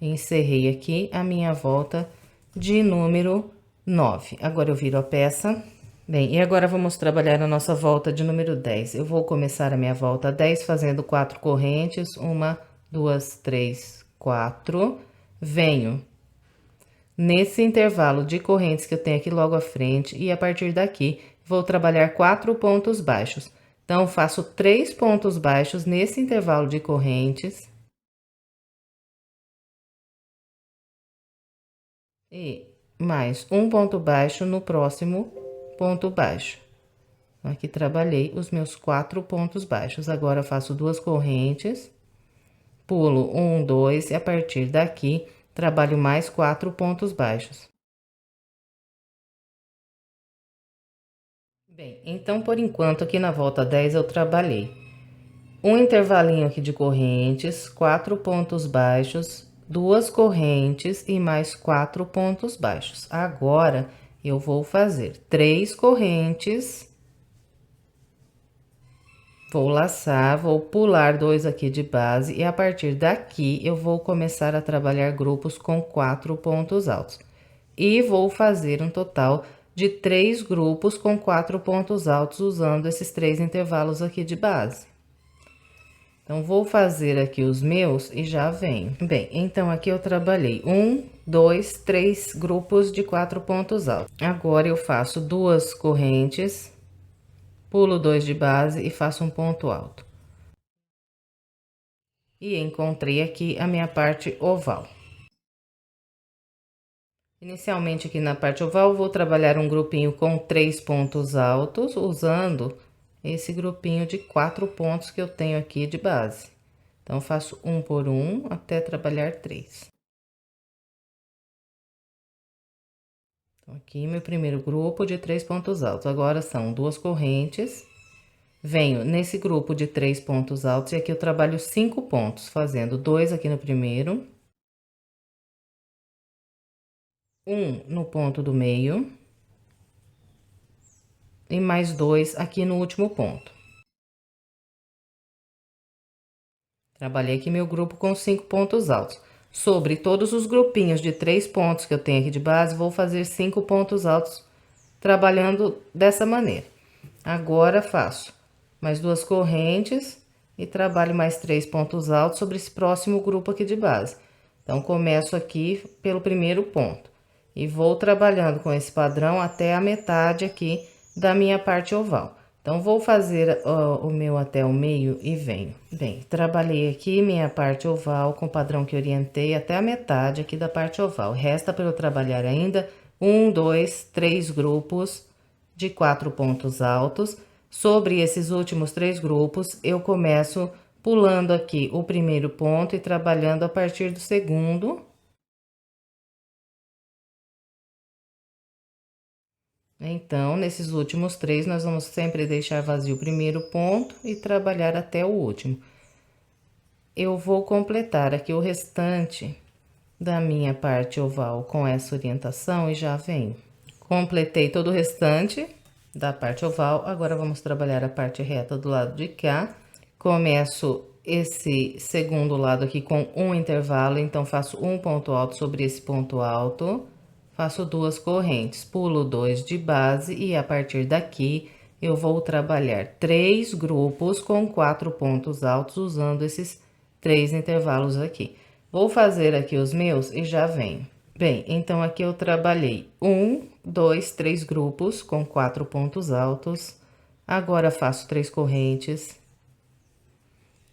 Encerrei aqui a minha volta de número 9. Agora eu viro a peça. Bem, e agora vamos trabalhar a nossa volta de número 10. Eu vou começar a minha volta 10 fazendo 4 correntes, 1, 2, 3, 4. Venho nesse intervalo de correntes que eu tenho aqui logo à frente e a partir daqui vou trabalhar 4 pontos baixos. Então, faço 3 pontos baixos nesse intervalo de correntes. E mais um ponto baixo no próximo ponto baixo. Aqui trabalhei os meus 4 pontos baixos. Agora, faço 2 correntes, pulo 1, 2 e a partir daqui, trabalho mais 4 pontos baixos. Bem, então, por enquanto, aqui na volta 10 eu trabalhei um intervalinho aqui de correntes, 4 pontos baixos, 2 correntes e mais 4 pontos baixos. Agora, eu vou fazer 3 correntes, vou laçar, vou pular 2 aqui de base e a partir daqui eu vou começar a trabalhar grupos com 4 pontos altos. E vou fazer um total de 3 grupos com 4 pontos altos usando esses 3 intervalos aqui de base. Então, vou fazer aqui os meus e já venho. Bem, então aqui eu trabalhei 1, 2, 3 grupos de 4 pontos altos. Agora, eu faço 2 correntes, pulo 2 de base e faço um ponto alto. E encontrei aqui a minha parte oval. Inicialmente, aqui na parte oval, vou trabalhar um grupinho com 3 pontos altos, usando esse grupinho de 4 pontos que eu tenho aqui de base. Então, faço um por um até trabalhar 3. Então, aqui meu primeiro grupo de 3 pontos altos. Agora, são 2 correntes. Venho nesse grupo de 3 pontos altos e aqui eu trabalho 5 pontos, fazendo 2 aqui no primeiro. 1 no ponto do meio. E mais 2 aqui no último ponto. Trabalhei aqui meu grupo com 5 pontos altos. Sobre todos os grupinhos de 3 pontos que eu tenho aqui de base, vou fazer 5 pontos altos trabalhando dessa maneira. Agora faço mais 2 correntes e trabalho mais 3 pontos altos sobre esse próximo grupo aqui de base. Então, começo aqui pelo primeiro ponto e vou trabalhando com esse padrão até a metade aqui da minha parte oval. Então, vou fazer o meu até o meio e venho. Bem, trabalhei aqui minha parte oval com o padrão que orientei até a metade aqui da parte oval. Resta para eu trabalhar ainda 1, 2, 3 grupos de 4 pontos altos. Sobre esses últimos 3 grupos, eu começo pulando aqui o primeiro ponto e trabalhando a partir do segundo. Então, nesses últimos 3, nós vamos sempre deixar vazio o primeiro ponto e trabalhar até o último. Eu vou completar aqui o restante da minha parte oval com essa orientação e já venho. Completei todo o restante da parte oval, agora vamos trabalhar a parte reta do lado de cá. Começo esse segundo lado aqui com um intervalo, então faço um ponto alto sobre esse ponto alto. Faço 2 correntes, pulo 2 de base e a partir daqui eu vou trabalhar 3 grupos com 4 pontos altos usando esses 3 intervalos aqui. Vou fazer aqui os meus e já venho. Bem, então aqui eu trabalhei 1, 2, 3 grupos com 4 pontos altos. Agora faço 3 correntes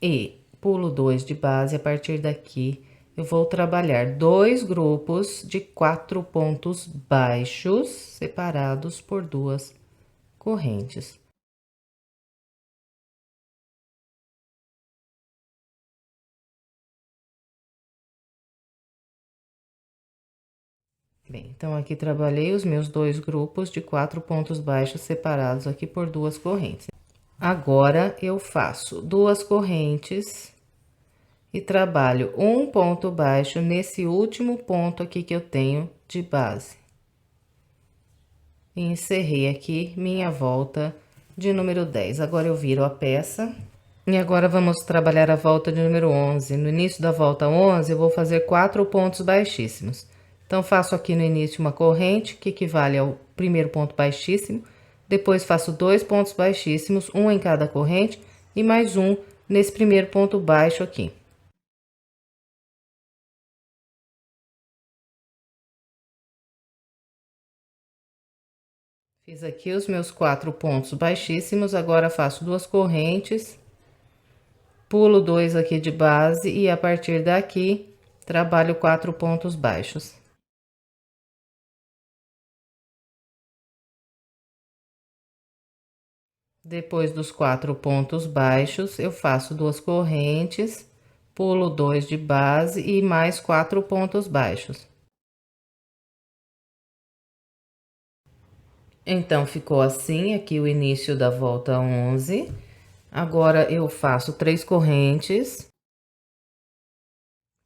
e pulo 2 de base. A partir daqui eu vou trabalhar 2 grupos de 4 pontos baixos, separados por 2 correntes. Bem, então aqui trabalhei os meus 2 grupos de 4 pontos baixos separados aqui por 2 correntes. Agora, eu faço 2 correntes e trabalho um ponto baixo nesse último ponto aqui que eu tenho de base. E encerrei aqui minha volta de número 10. Agora, eu viro a peça. E agora, vamos trabalhar a volta de número 11. No início da volta 11, eu vou fazer 4 pontos baixíssimos. Então, faço aqui no início uma corrente, que equivale ao primeiro ponto baixíssimo. Depois, faço 2 pontos baixíssimos, um em cada corrente, e mais um nesse primeiro ponto baixo aqui. Fiz aqui os meus 4 pontos baixíssimos, agora faço 2 correntes, pulo 2 aqui de base e a partir daqui trabalho 4 pontos baixos. Depois dos 4 pontos baixos, eu faço 2 correntes, pulo 2 de base e mais 4 pontos baixos. Então, ficou assim aqui o início da volta 11. Agora, eu faço 3 correntes,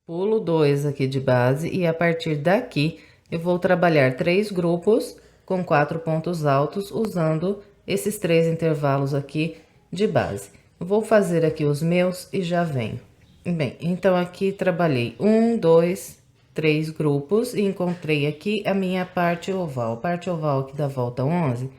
pulo 2 aqui de base e a partir daqui eu vou trabalhar 3 grupos com 4 pontos altos usando esses 3 intervalos aqui de base. Eu vou fazer aqui os meus e já venho. Bem, então aqui trabalhei 1, 2, 3 grupos e encontrei aqui a minha parte oval. A parte oval aqui da volta 11,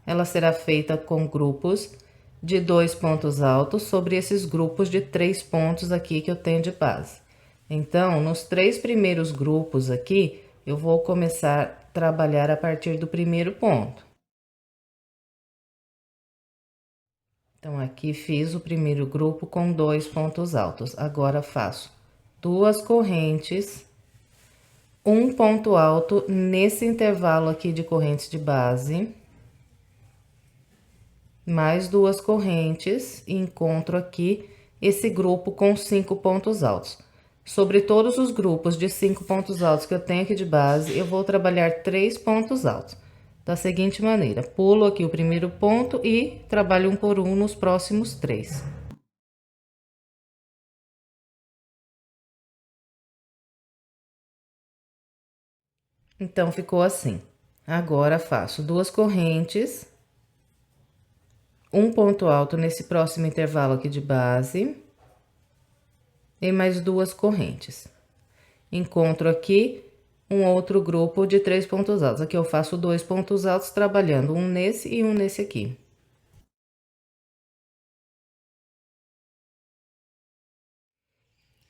ela será feita com grupos de 2 pontos altos sobre esses grupos de 3 pontos aqui que eu tenho de base. Então, nos 3 primeiros grupos aqui, eu vou começar a trabalhar a partir do primeiro ponto. Então, aqui fiz o primeiro grupo com 2 pontos altos. Agora, faço 2 correntes, um ponto alto nesse intervalo aqui de correntes de base, mais 2 correntes, e encontro aqui esse grupo com 5 pontos altos. Sobre todos os grupos de 5 pontos altos que eu tenho aqui de base, eu vou trabalhar 3 pontos altos. Da seguinte maneira, pulo aqui o primeiro ponto e trabalho um por um nos próximos 3. Então, ficou assim. Agora, faço 2 correntes, um ponto alto nesse próximo intervalo aqui de base, e mais 2 correntes. encontro aqui um outro grupo de 3 pontos altos. Aqui eu faço 2 pontos altos trabalhando um nesse e um nesse aqui.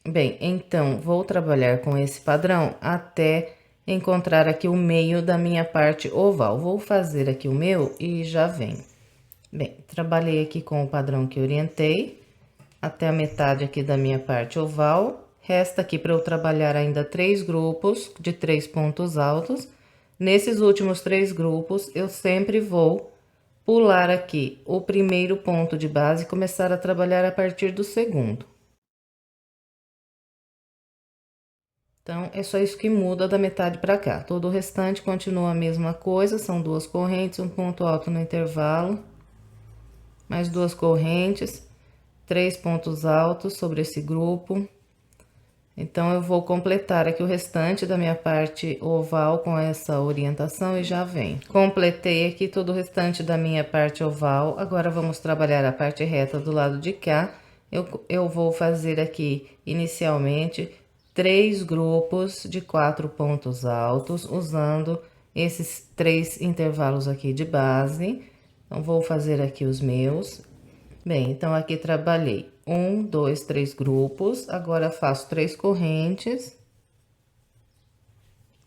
Bem, então, vou trabalhar com esse padrão até encontrar aqui o meio da minha parte oval. Vou fazer aqui o meu e já venho. Bem, trabalhei aqui com o padrão que orientei, até a metade aqui da minha parte oval. Resta aqui para eu trabalhar ainda 3 grupos de 3 pontos altos. Nesses últimos 3 grupos, eu sempre vou pular aqui o primeiro ponto de base e começar a trabalhar a partir do segundo. Então, é só isso que muda da metade para cá. Todo o restante continua a mesma coisa, são 2 correntes, um ponto alto no intervalo, mais 2 correntes, 3 pontos altos sobre esse grupo. Então, eu vou completar aqui o restante da minha parte oval com essa orientação e já venho. Completei aqui todo o restante da minha parte oval, agora vamos trabalhar a parte reta do lado de cá. Eu vou fazer aqui, inicialmente, 3 grupos de 4 pontos altos, usando esses 3 intervalos aqui de base. Então, vou fazer aqui os meus. Bem, então, aqui trabalhei 1, 2, 3 grupos, agora faço 3 correntes,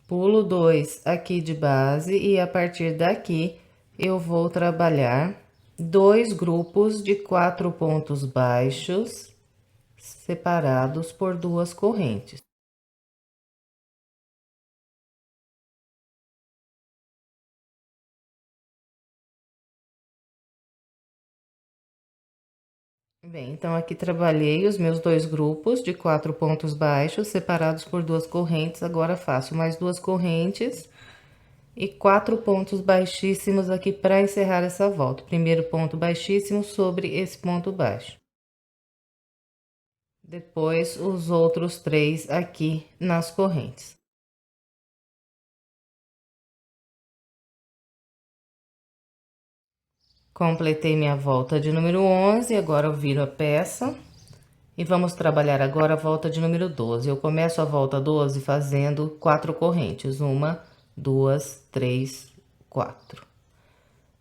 pulo 2 aqui de base e a partir daqui eu vou trabalhar 2 grupos de 4 pontos baixos, separados por 2 correntes. Bem, então aqui trabalhei os meus 2 grupos de 4 pontos baixos, separados por 2 correntes, agora faço mais 2 correntes e 4 pontos baixíssimos aqui para encerrar essa volta. Primeiro ponto baixíssimo sobre esse ponto baixo. Depois, os outros 3 aqui nas correntes. Completei minha volta de número 11, agora eu viro a peça. E vamos trabalhar agora a volta de número 12. Eu começo a volta 12 fazendo 4 correntes. 1, 2, 3, 4.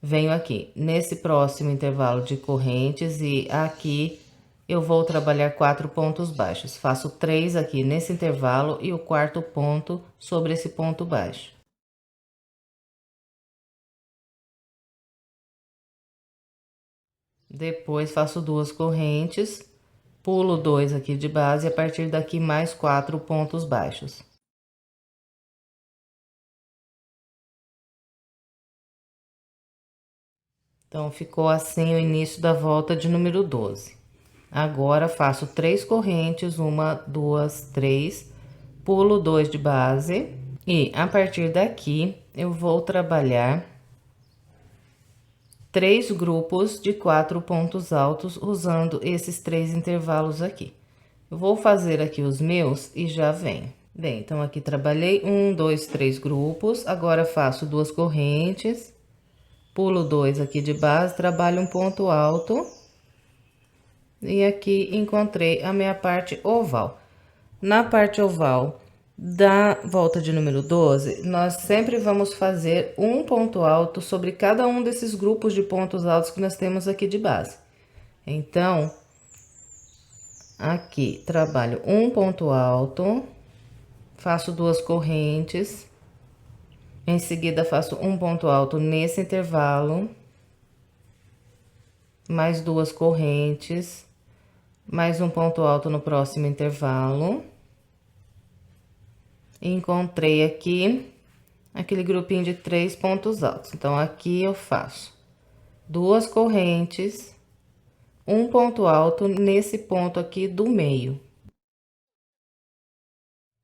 Venho aqui nesse próximo intervalo de correntes e aqui eu vou trabalhar 4 pontos baixos. Faço 3 aqui nesse intervalo e o quarto ponto sobre esse ponto baixo. Depois faço 2 correntes, pulo 2 aqui de base e a partir daqui mais 4 pontos baixos. Então, ficou assim o início da volta de número 12. Agora, faço 3 correntes, 1, 2, 3, pulo 2 de base e a partir daqui eu vou trabalhar 3 grupos de 4 pontos altos usando esses 3 intervalos aqui. Eu vou fazer aqui os meus e já venho. Bem, então aqui trabalhei 1, 2, 3 grupos, agora faço 2 correntes, pulo 2 aqui de base, trabalho um ponto alto. E aqui encontrei a minha parte oval. Na parte oval da volta de número 12, nós sempre vamos fazer um ponto alto sobre cada um desses grupos de pontos altos que nós temos aqui de base. Então, aqui trabalho um ponto alto, faço 2 correntes, em seguida faço um ponto alto nesse intervalo, mais 2 correntes, mais um ponto alto no próximo intervalo. Encontrei aqui aquele grupinho de 3 pontos altos. Então, aqui eu faço 2 correntes, um ponto alto nesse ponto aqui do meio.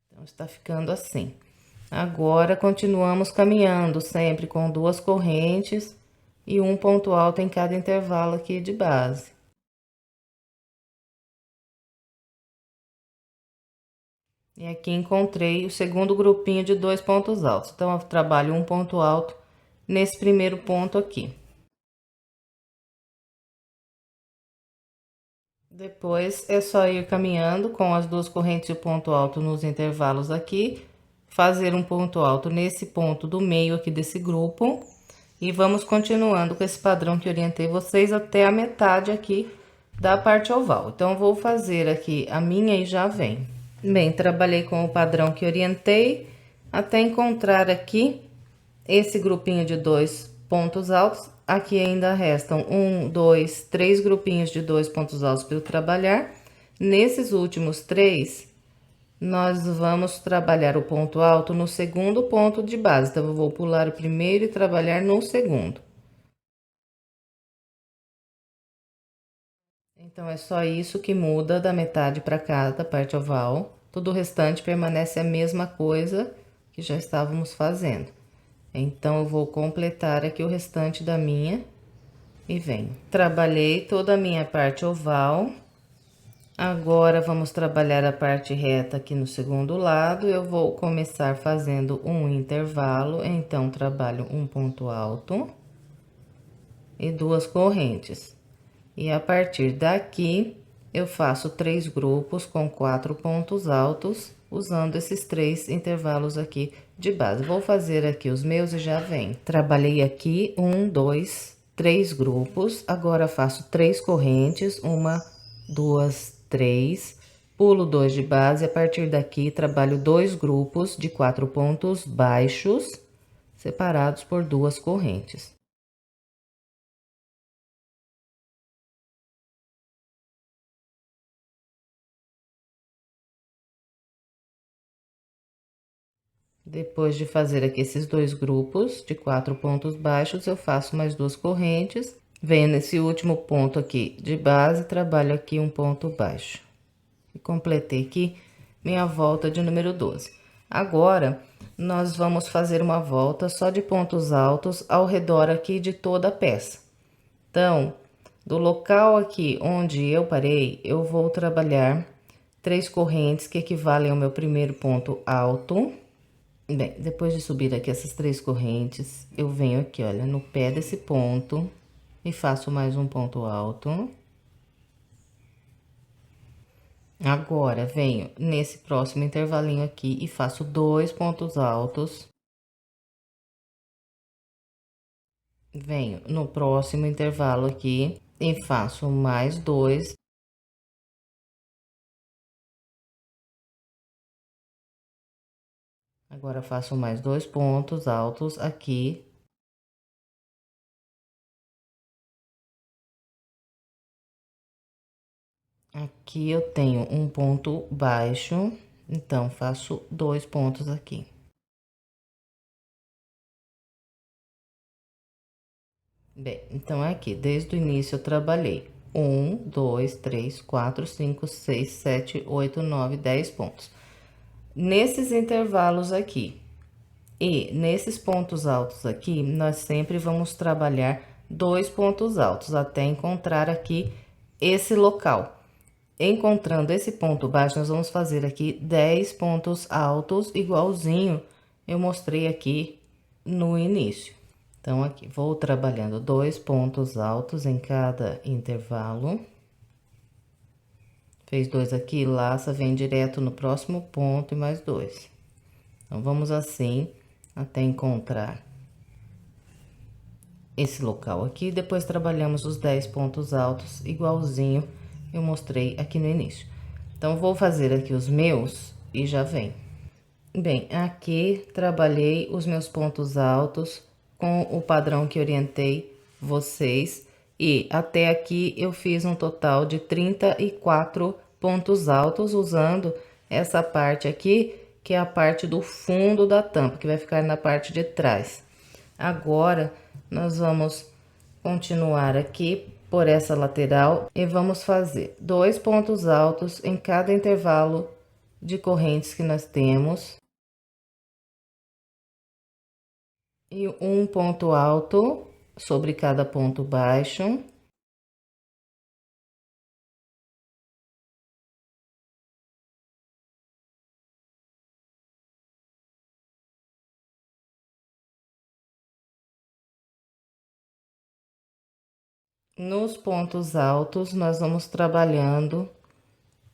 Então, está ficando assim. Agora, continuamos caminhando sempre com 2 correntes e um ponto alto em cada intervalo aqui de base. E aqui encontrei o segundo grupinho de 2 pontos altos. Então, eu trabalho um ponto alto nesse primeiro ponto aqui. Depois é só ir caminhando com as duas correntes e o ponto alto nos intervalos aqui, fazer um ponto alto nesse ponto do meio aqui desse grupo e vamos continuando com esse padrão que orientei vocês até a metade aqui da parte oval. Então, eu vou fazer aqui a minha e já vem. Bem, trabalhei com o padrão que orientei até encontrar aqui esse grupinho de dois pontos altos. Aqui ainda restam um, dois, três grupinhos de dois pontos altos para eu trabalhar. Nesses últimos três, nós vamos trabalhar o ponto alto no segundo ponto de base. Então, eu vou pular o primeiro e trabalhar no segundo. Então, é só isso que muda da metade para cá da parte oval. Todo o restante permanece a mesma coisa que já estávamos fazendo. Então, eu vou completar aqui o restante da minha e venho. Trabalhei toda a minha parte oval. Agora, vamos trabalhar a parte reta aqui no segundo lado. Eu vou começar fazendo um intervalo, então, trabalho um ponto alto e duas correntes. E a partir daqui, eu faço três grupos com 4 pontos altos, usando esses três intervalos aqui de base. Vou fazer aqui os meus e já vem. Trabalhei aqui, 1, 2, 3 grupos. Agora, faço três correntes, 1, 2, 3. Pulo 2 de base. A partir daqui, trabalho dois grupos de 4 pontos baixos, separados por duas correntes. Depois de fazer aqui esses dois grupos de 4 pontos baixos, eu faço mais duas correntes. Venho nesse último ponto aqui de base, trabalho aqui um ponto baixo. E completei aqui minha volta de número 12. Agora, nós vamos fazer uma volta só de pontos altos ao redor aqui de toda a peça. Então, do local aqui onde eu parei, eu vou trabalhar três correntes que equivalem ao meu primeiro ponto alto. Bem, depois de subir aqui essas três correntes, eu venho aqui, olha, no pé desse ponto e faço mais um ponto alto. Agora, venho nesse próximo intervalinho aqui e faço dois pontos altos. Venho no próximo intervalo aqui e faço mais dois. Agora, faço mais dois pontos altos aqui. Aqui eu tenho um ponto baixo, então faço dois pontos aqui. Bem, então aqui, desde o início eu trabalhei 1, 2, 3, 4, 5, 6, 7, 8, 9, 10 pontos. Nesses intervalos aqui e nesses pontos altos aqui, nós sempre vamos trabalhar dois pontos altos até encontrar aqui esse local. Encontrando esse ponto baixo, nós vamos fazer aqui 10 pontos altos, igualzinho eu mostrei aqui no início. Então, aqui, vou trabalhando dois pontos altos em cada intervalo. Fez dois aqui, laça, vem direto no próximo ponto e mais dois. Então, vamos assim até encontrar esse local aqui. Depois, trabalhamos os 10 pontos altos, igualzinho eu mostrei aqui no início. Então, vou fazer aqui os meus e já vem. Bem, aqui trabalhei os meus pontos altos com o padrão que orientei vocês e até aqui eu fiz um total de 34 pontos altos usando essa parte aqui, que é a parte do fundo da tampa, que vai ficar na parte de trás. Agora, nós vamos continuar aqui por essa lateral e vamos fazer dois pontos altos em cada intervalo de correntes que nós temos. E um ponto alto sobre cada ponto baixo. Nos pontos altos, nós vamos trabalhando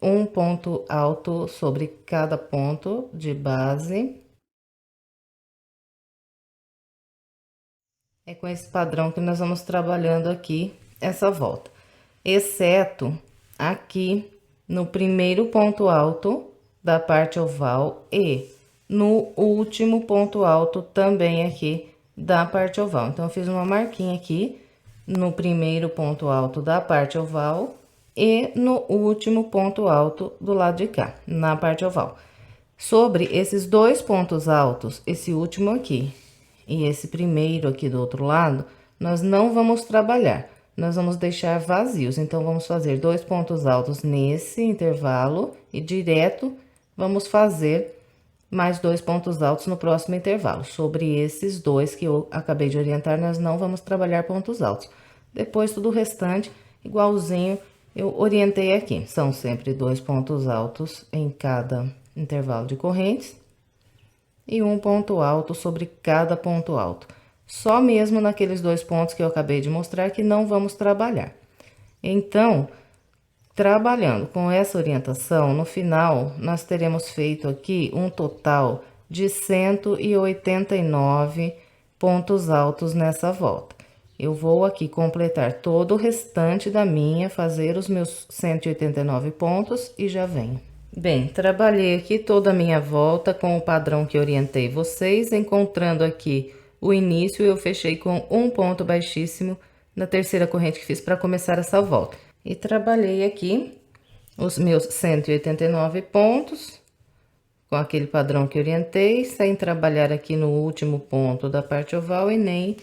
um ponto alto sobre cada ponto de base. É com esse padrão que nós vamos trabalhando aqui essa volta, exceto aqui no primeiro ponto alto da parte oval e no último ponto alto também aqui da parte oval. Então, eu fiz uma marquinha aqui no primeiro ponto alto da parte oval e no último ponto alto do lado de cá, na parte oval. Sobre esses dois pontos altos, esse último aqui e esse primeiro aqui do outro lado, nós não vamos trabalhar, nós vamos deixar vazios. Então, vamos fazer dois pontos altos nesse intervalo e direto vamos fazer mais dois pontos altos no próximo intervalo. Sobre esses dois que eu acabei de orientar, nós não vamos trabalhar pontos altos. Depois, tudo o restante, igualzinho eu orientei aqui. São sempre dois pontos altos em cada intervalo de correntes e um ponto alto sobre cada ponto alto. Só mesmo naqueles dois pontos que eu acabei de mostrar que não vamos trabalhar. Então, trabalhando com essa orientação, no final, nós teremos feito aqui um total de 189 pontos altos nessa volta. Eu vou aqui completar todo o restante da minha, fazer os meus 189 pontos e já venho. Bem, trabalhei aqui toda a minha volta com o padrão que orientei vocês, encontrando aqui o início, eu fechei com um ponto baixíssimo na terceira corrente que fiz para começar essa volta. E trabalhei aqui os meus 189 pontos, com aquele padrão que orientei, sem trabalhar aqui no último ponto da parte oval e nem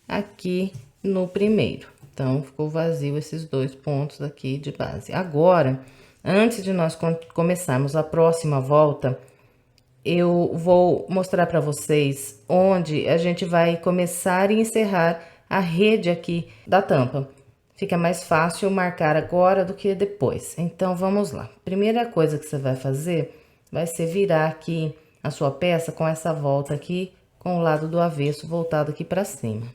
aqui no primeiro. Então, ficou vazio esses dois pontos aqui de base. Agora, antes de nós começarmos a próxima volta, eu vou mostrar para vocês onde a gente vai começar e encerrar a rede aqui da tampa. Fica mais fácil marcar agora do que depois. Então, vamos lá. Primeira coisa que você vai fazer vai ser virar aqui a sua peça com essa volta aqui, com o lado do avesso voltado aqui para cima.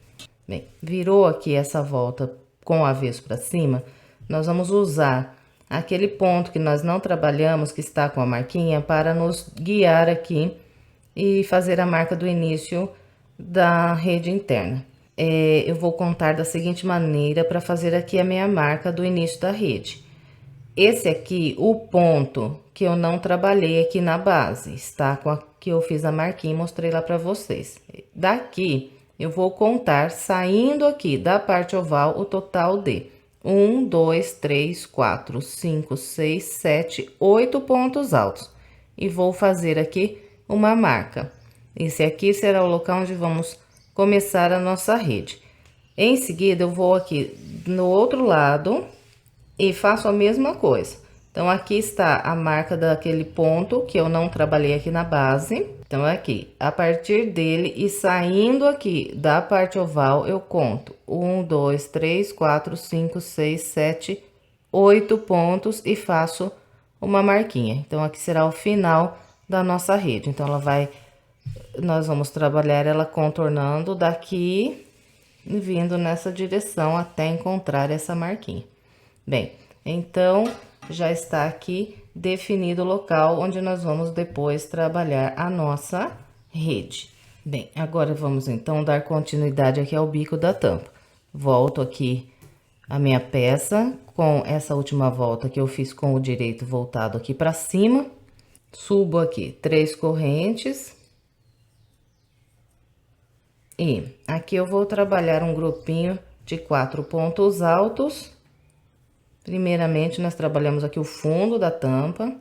Bem, virou aqui essa volta com o avesso para cima, nós vamos usar aquele ponto que nós não trabalhamos, que está com a marquinha, para nos guiar aqui e fazer a marca do início da rede interna. Eu vou contar da seguinte maneira para fazer aqui a minha marca do início da rede. Esse aqui, o ponto que eu não trabalhei aqui na base, está com a que eu fiz a marquinha e mostrei lá para vocês. Daqui, eu vou contar, saindo aqui da parte oval, o total de 1, 2, 3, 4, 5, 6, 7, 8 pontos altos. E vou fazer aqui uma marca. Esse aqui será o local onde vamos começar a nossa rede. Em seguida, eu vou aqui no outro lado e faço a mesma coisa. Então, aqui está a marca daquele ponto que eu não trabalhei aqui na base. Então, aqui, a partir dele e saindo aqui da parte oval, eu conto 1, 2, 3, 4, 5, 6, 7, 8 pontos e faço uma marquinha. Então, aqui será o final da nossa rede. Então, nós vamos trabalhar ela contornando daqui e vindo nessa direção até encontrar essa marquinha. Bem, então, já está aqui definido o local onde nós vamos depois trabalhar a nossa rede. Bem, agora vamos então dar continuidade aqui ao bico da tampa. Volto aqui a minha peça com essa última volta que eu fiz com o direito voltado aqui para cima. Subo aqui 3 correntes. E aqui eu vou trabalhar um grupinho de 4 pontos altos. Primeiramente, nós trabalhamos aqui o fundo da tampa.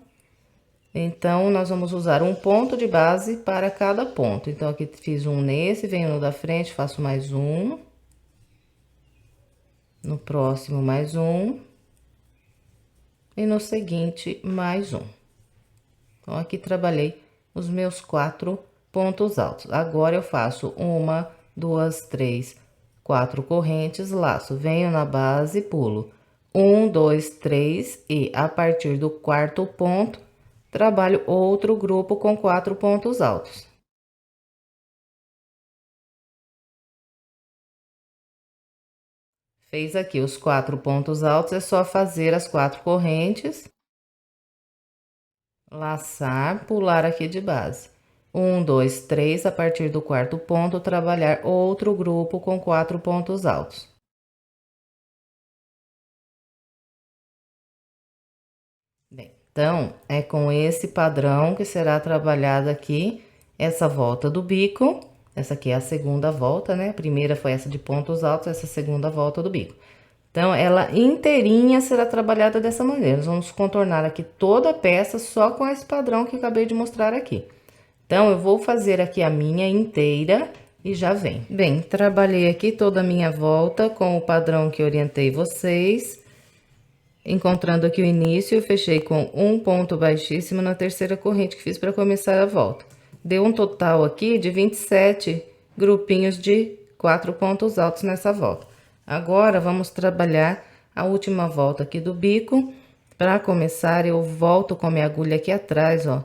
Então, nós vamos usar um ponto de base para cada ponto. Então, aqui fiz um nesse, venho no da frente, faço mais um. No próximo, mais um. E no seguinte, mais um. Então, aqui trabalhei os meus 4 pontos altos. Agora, eu faço 1, 2, 3, 4 correntes, laço. Venho na base, pulo 1, 2, 3 e a partir do quarto ponto, trabalho outro grupo com 4 pontos altos. Fez aqui os 4 pontos altos, é só fazer as 4 correntes, laçar, pular aqui de base. 1, 2, 3, a partir do quarto ponto, trabalhar outro grupo com 4 pontos altos. Bem, então, é com esse padrão que será trabalhada aqui essa volta do bico. Essa aqui é a segunda volta, né? A primeira foi essa de pontos altos, essa segunda volta do bico. Então, ela inteirinha será trabalhada dessa maneira. Nós vamos contornar aqui toda a peça só com esse padrão que eu acabei de mostrar aqui. Então, eu vou fazer aqui a minha inteira e já vem. Bem, trabalhei aqui toda a minha volta com o padrão que orientei vocês. Encontrando aqui o início, eu fechei com um ponto baixíssimo na terceira corrente que fiz para começar a volta. Deu um total aqui de 27 grupinhos de 4 pontos altos nessa volta. Agora, vamos trabalhar a última volta aqui do bico. Para começar, eu volto com a minha agulha aqui atrás, ó.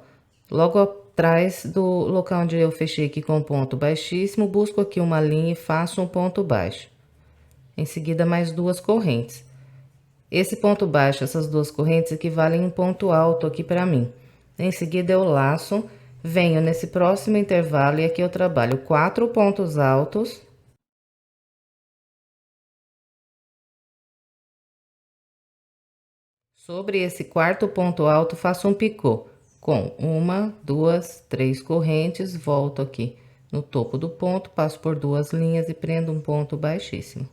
Logo atrás do local onde eu fechei aqui com ponto baixíssimo, busco aqui uma linha e faço um ponto baixo. Em seguida, mais 2 correntes. Esse ponto baixo, essas 2 correntes, equivalem a um ponto alto aqui para mim. Em seguida, eu laço, venho nesse próximo intervalo e aqui eu trabalho 4 pontos altos. Sobre esse quarto ponto alto, faço um picô com 1, 2, 3 correntes, volto aqui no topo do ponto, passo por 2 linhas e prendo um ponto baixíssimo.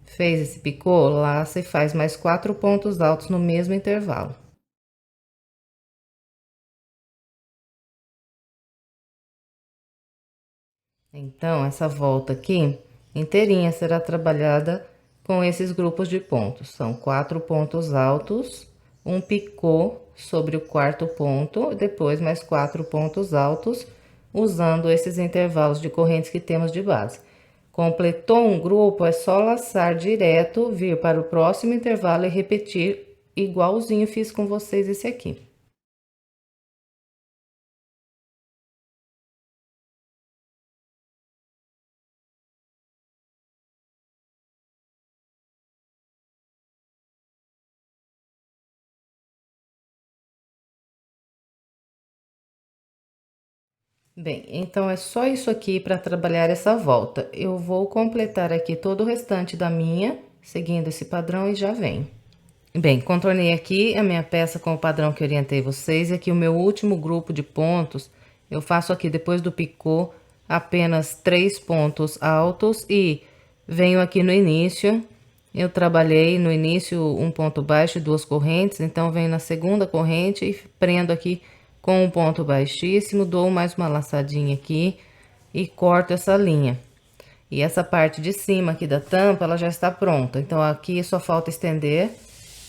Fez esse picô, laça e faz mais 4 pontos altos no mesmo intervalo. Então, essa volta aqui inteirinha será trabalhada com esses grupos de pontos. São 4 pontos altos, um picô sobre o quarto ponto, depois mais 4 pontos altos, usando esses intervalos de correntes que temos de base. Completou um grupo, é só laçar direto, vir para o próximo intervalo e repetir igualzinho fiz com vocês esse aqui. Bem, então é só isso aqui para trabalhar essa volta. Eu vou completar aqui todo o restante da minha, seguindo esse padrão e já venho. Bem, contornei aqui a minha peça com o padrão que orientei vocês. E aqui o meu último grupo de pontos, eu faço aqui depois do picô apenas 3 pontos altos e venho aqui no início. Eu trabalhei no início um ponto baixo e 2 correntes, então venho na segunda corrente e prendo aqui com um ponto baixíssimo, dou mais uma laçadinha aqui e corto essa linha. E essa parte de cima aqui da tampa, ela já está pronta. Então, aqui só falta estender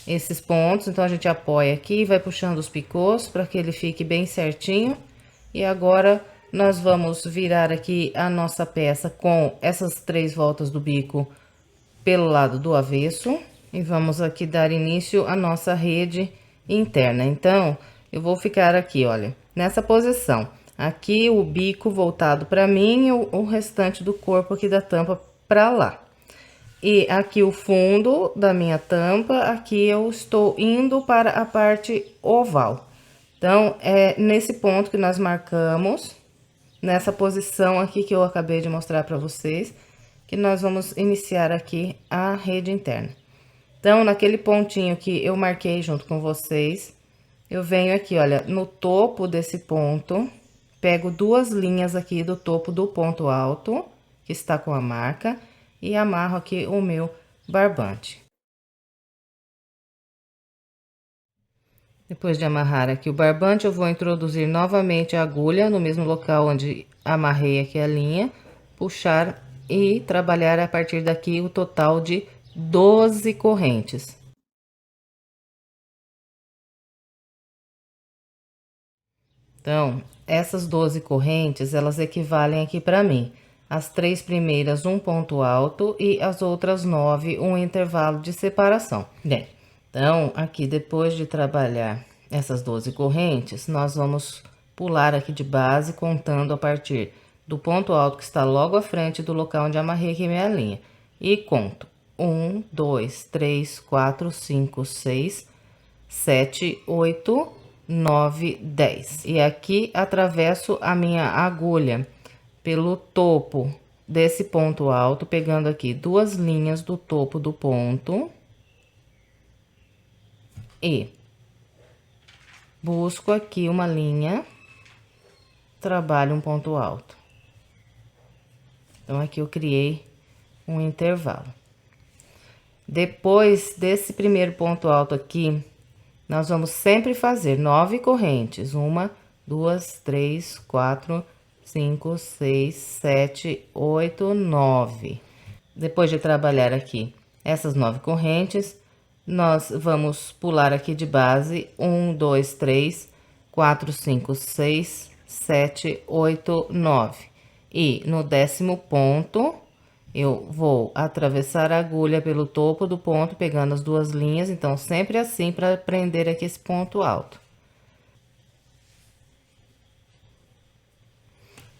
esses pontos. Então, a gente apoia aqui e vai puxando os picôs para que ele fique bem certinho. E agora, nós vamos virar aqui a nossa peça com essas 3 voltas do bico pelo lado do avesso. E vamos aqui dar início à nossa rede interna. Então, eu vou ficar aqui, olha, nessa posição. Aqui o bico voltado para mim e o restante do corpo aqui da tampa para lá. E aqui o fundo da minha tampa, aqui eu estou indo para a parte oval. Então, é nesse ponto que nós marcamos, nessa posição aqui que eu acabei de mostrar para vocês, que nós vamos iniciar aqui a rede interna. Então, naquele pontinho que eu marquei junto com vocês, eu venho aqui, olha, no topo desse ponto, pego 2 linhas aqui do topo do ponto alto, que está com a marca, e amarro aqui o meu barbante. Depois de amarrar aqui o barbante, eu vou introduzir novamente a agulha no mesmo local onde amarrei aqui a linha, puxar e trabalhar a partir daqui o total de 12 correntes. Então, essas 12 correntes, elas equivalem aqui para mim. As 3 primeiras, um ponto alto, e as outras 9, um intervalo de separação. Bem, então, aqui depois de trabalhar essas 12 correntes, nós vamos pular aqui de base, contando a partir do ponto alto que está logo à frente do local onde amarrei aqui minha linha. e conto 1, 2, 3, 4, 5, 6, 7, 8, 9, 10. E aqui atravesso a minha agulha pelo topo desse ponto alto, pegando aqui duas linhas do topo do ponto e busco aqui uma linha, trabalho um ponto alto. Então, aqui eu criei um intervalo. Depois desse primeiro ponto alto aqui, nós vamos sempre fazer 9 correntes. 1, 2, 3, 4, 5, 6, 7, 8, 9. Depois de trabalhar aqui essas 9 correntes, nós vamos pular aqui de base 1, 2, 3, 4, 5, 6, 7, 8, 9. E no 10º ponto, eu vou atravessar a agulha pelo topo do ponto, pegando as duas linhas, então sempre assim para prender aqui esse ponto alto.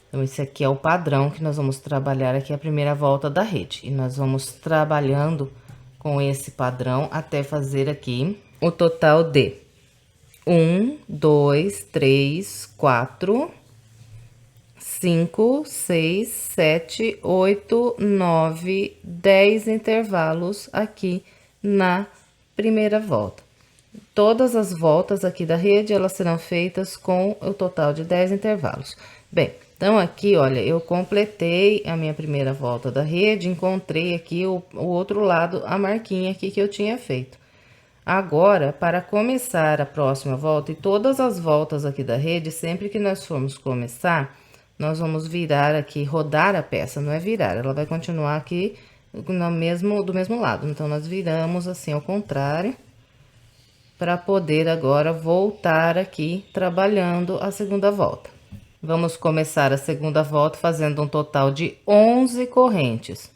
Então, esse aqui é o padrão que nós vamos trabalhar aqui a primeira volta da rede. E nós vamos trabalhando com esse padrão até fazer aqui o total de 1, 2, 3, 4, 5, 6, 7, 8, 9, 10 intervalos aqui na primeira volta. Todas as voltas aqui da rede, elas serão feitas com o total de 10 intervalos. Bem, então aqui, olha, eu completei a minha primeira volta da rede, encontrei aqui o outro lado, a marquinha aqui que eu tinha feito. Agora, para começar a próxima volta e todas as voltas aqui da rede, sempre que nós formos começar, nós vamos virar aqui, rodar a peça, não é virar, ela vai continuar aqui do mesmo lado. Então, nós viramos assim ao contrário, para poder agora voltar aqui trabalhando a segunda volta. Vamos começar a segunda volta fazendo um total de 11 correntes.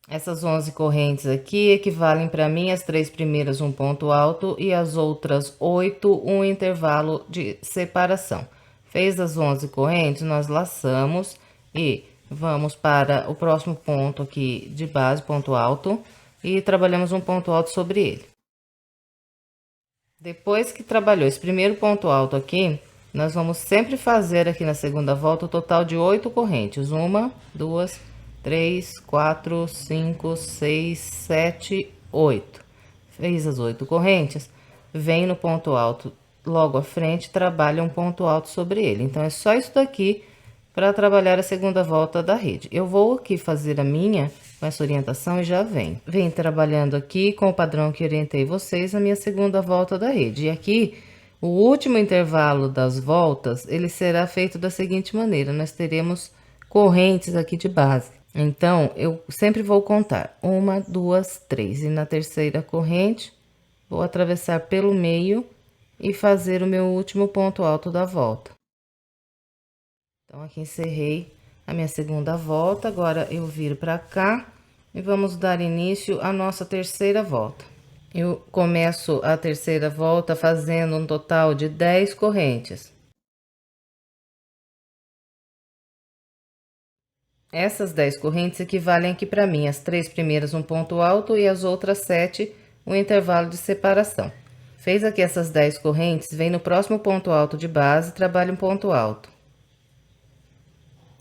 Essas 11 correntes aqui equivalem para mim as 3 primeiras um ponto alto e as outras 8 um intervalo de separação. Fez as 11 correntes, nós laçamos e vamos para o próximo ponto aqui de base, ponto alto, e trabalhamos um ponto alto sobre ele. Depois que trabalhou esse primeiro ponto alto aqui, nós vamos sempre fazer aqui na segunda volta o total de 8 correntes. 1, 2, 3, 4, 5, 6, 7, 8. Fez as 8 correntes, vem no ponto alto logo à frente, trabalha um ponto alto sobre ele. Então, é só isso daqui para trabalhar a segunda volta da rede. Eu vou aqui fazer a minha com essa orientação e já venho. Venho trabalhando aqui com o padrão que orientei vocês, a minha segunda volta da rede. E aqui, o último intervalo das voltas, ele será feito da seguinte maneira: nós teremos correntes aqui de base. Então, eu sempre vou contar 1, 2, 3. E na terceira corrente, vou atravessar pelo meio e fazer o meu último ponto alto da volta. Então, aqui encerrei a minha segunda volta, agora eu viro para cá e vamos dar início à nossa terceira volta. Eu começo a terceira volta fazendo um total de 10 correntes. Essas 10 correntes equivalem aqui para mim, as 3 primeiras um ponto alto e as outras 7 um intervalo de separação. Fez aqui essas 10 correntes, vem no próximo ponto alto de base, trabalha um ponto alto.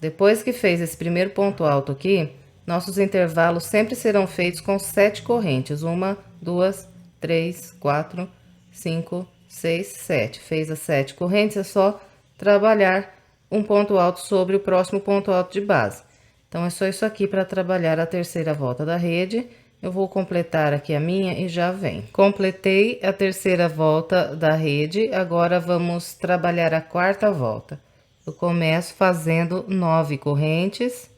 Depois que fez esse primeiro ponto alto aqui, nossos intervalos sempre serão feitos com 7 correntes. 1, 2, 3, 4, 5, 6, 7. Fez as 7 correntes, é só trabalhar um ponto alto sobre o próximo ponto alto de base. Então, é só isso aqui para trabalhar a terceira volta da rede. Eu vou completar aqui a minha e já vem. Completei a terceira volta da rede, agora vamos trabalhar a quarta volta. Eu começo fazendo 9 correntes.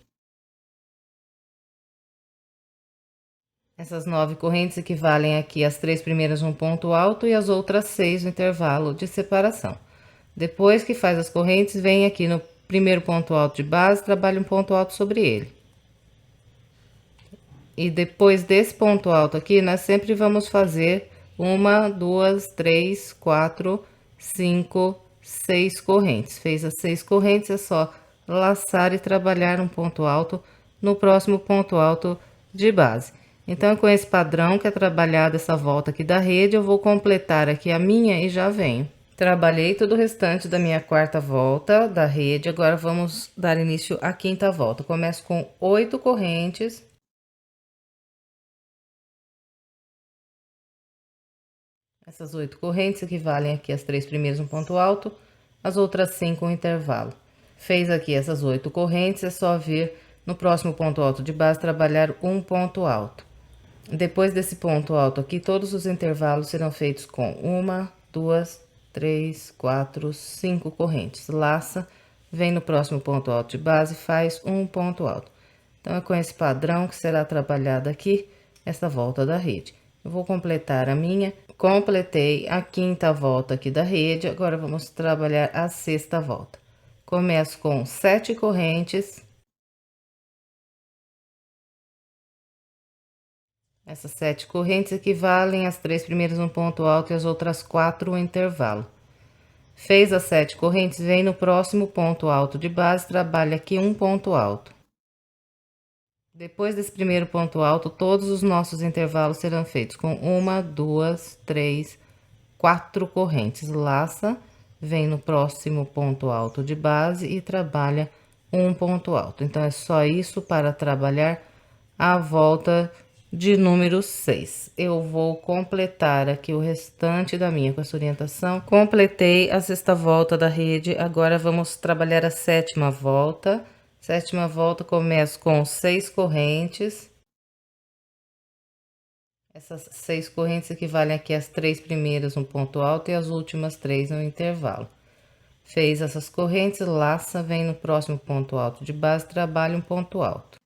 Essas 9 correntes equivalem aqui às 3 primeiras um ponto alto e as outras 6 no intervalo de separação. Depois que faz as correntes, vem aqui no primeiro ponto alto de base, trabalha um ponto alto sobre ele. E depois desse ponto alto aqui, nós sempre vamos fazer 1, 2, 3, 4, 5, 6 correntes. Fez as 6 correntes, é só laçar e trabalhar um ponto alto no próximo ponto alto de base. Então, com esse padrão que é trabalhado essa volta aqui da rede, eu vou completar aqui a minha e já venho. Trabalhei todo o restante da minha quarta volta da rede, agora vamos dar início à quinta volta. Começo com 8 correntes. Essas 8 correntes equivalem aqui as 3 primeiras um ponto alto, as outras 5 um intervalo. Fez aqui essas 8 correntes, é só vir no próximo ponto alto de base trabalhar um ponto alto. Depois desse ponto alto aqui, todos os intervalos serão feitos com 1, 2, 3, 4, 5 correntes. Laça, vem no próximo ponto alto de base, faz um ponto alto. Então, é com esse padrão que será trabalhada aqui essa volta da rede. Eu vou completar a minha, completei a quinta volta aqui da rede, agora vamos trabalhar a sexta volta. Começo com 7 correntes. Essas 7 correntes equivalem às 3 primeiras um ponto alto e as outras 4 um intervalo. Fez as 7 correntes, vem no próximo ponto alto de base, trabalha aqui um ponto alto. Depois desse primeiro ponto alto, todos os nossos intervalos serão feitos com 1, 2, 3, 4 correntes. Laça, vem no próximo ponto alto de base e trabalha um ponto alto. Então, é só isso para trabalhar a volta de número 6. Eu vou completar aqui o restante da minha com essa orientação. Completei a sexta volta da rede, agora vamos trabalhar a sétima volta. Sétima volta, começo com 6 correntes. Essas 6 correntes equivalem aqui às 3 primeiras um ponto alto e as últimas 3 no intervalo. Fez essas correntes, laça, vem no próximo ponto alto de base, trabalha um ponto alto.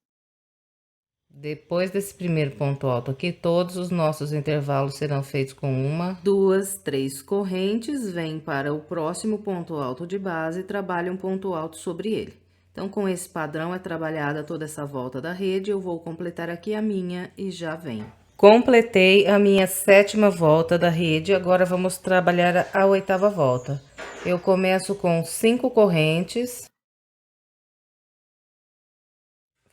Depois desse primeiro ponto alto aqui, todos os nossos intervalos serão feitos com 1, 2, 3 correntes, vem para o próximo ponto alto de base e trabalha um ponto alto sobre ele. Então, com esse padrão é trabalhada toda essa volta da rede, eu vou completar aqui a minha e já venho. Completei a minha sétima volta da rede, agora vamos trabalhar a oitava volta. Eu começo com 5 correntes.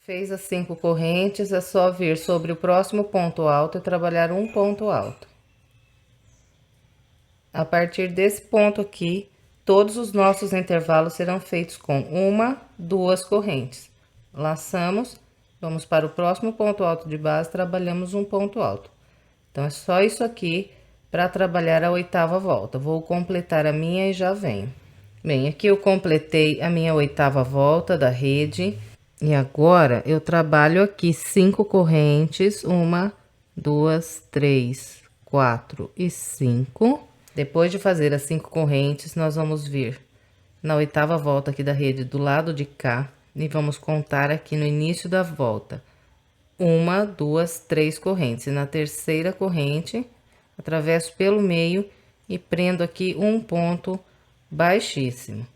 Fez as 5 correntes, é só vir sobre o próximo ponto alto e trabalhar um ponto alto. A partir desse ponto aqui, todos os nossos intervalos serão feitos com 1, 2 correntes. Laçamos, vamos para o próximo ponto alto de base, trabalhamos um ponto alto. Então, é só isso aqui para trabalhar a oitava volta. Vou completar a minha e já venho. Bem, aqui eu completei a minha oitava volta da rede. E agora, eu trabalho aqui 5 correntes, 1, 2, 3, 4 e 5. Depois de fazer as 5 correntes, nós vamos vir na oitava volta aqui da rede do lado de cá e vamos contar aqui no início da volta 1, 2, 3 correntes. E na terceira corrente, atravesso pelo meio e prendo aqui um ponto baixíssimo.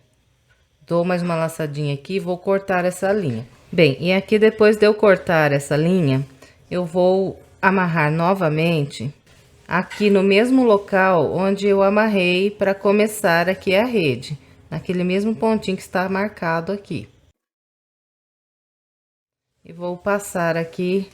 Dou mais uma laçadinha aqui e vou cortar essa linha. Bem, e aqui depois de eu cortar essa linha, eu vou amarrar novamente aqui no mesmo local onde eu amarrei para começar aqui a rede, naquele mesmo pontinho que está marcado aqui. E vou passar aqui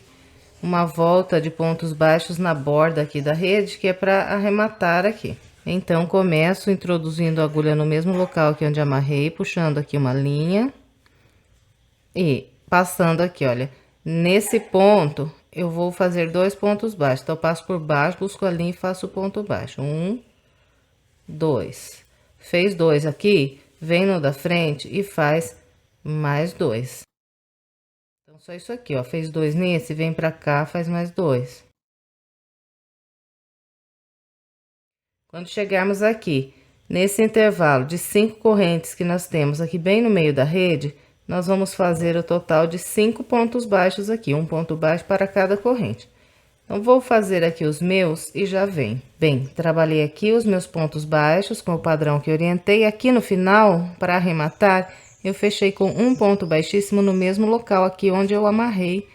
uma volta de pontos baixos na borda aqui da rede, que é para arrematar aqui. Então, começo introduzindo a agulha no mesmo local que onde amarrei, puxando aqui uma linha e passando aqui, olha, nesse ponto eu vou fazer 2 pontos baixos. Então, eu passo por baixo, busco a linha e faço o ponto baixo. 1, 2. Fez 2 aqui, vem no da frente e faz mais 2. Então, só isso aqui, ó, fez 2 nesse, vem pra cá, faz mais 2. Quando chegarmos aqui, nesse intervalo de 5 correntes que nós temos aqui bem no meio da rede, nós vamos fazer o total de 5 pontos baixos aqui, um ponto baixo para cada corrente. Então, vou fazer aqui os meus e já venho. Bem, trabalhei aqui os meus pontos baixos com o padrão que orientei. Aqui no final, para arrematar, eu fechei com um ponto baixíssimo no mesmo local aqui onde eu amarrei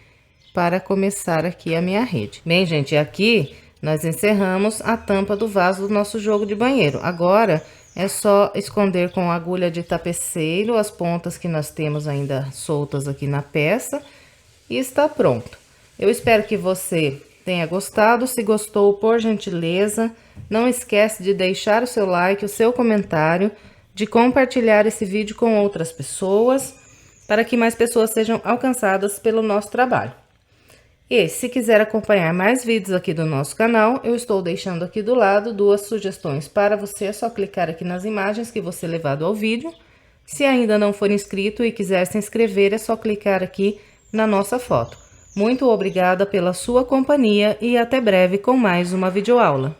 para começar aqui a minha rede. Bem, gente, aqui nós encerramos a tampa do vaso do nosso jogo de banheiro. Agora, É só esconder com agulha de tapeceiro as pontas que nós temos ainda soltas aqui na peça e está pronto. Eu espero que você tenha gostado. Se gostou, por gentileza, não esquece de deixar o seu like, o seu comentário, de compartilhar esse vídeo com outras pessoas, para que mais pessoas sejam alcançadas pelo nosso trabalho. E se quiser acompanhar mais vídeos aqui do nosso canal, eu estou deixando aqui do lado 2 sugestões para você. É só clicar aqui nas imagens que você levado ao vídeo. Se ainda não for inscrito e quiser se inscrever, é só clicar aqui na nossa foto. Muito obrigada pela sua companhia e até breve com mais uma videoaula.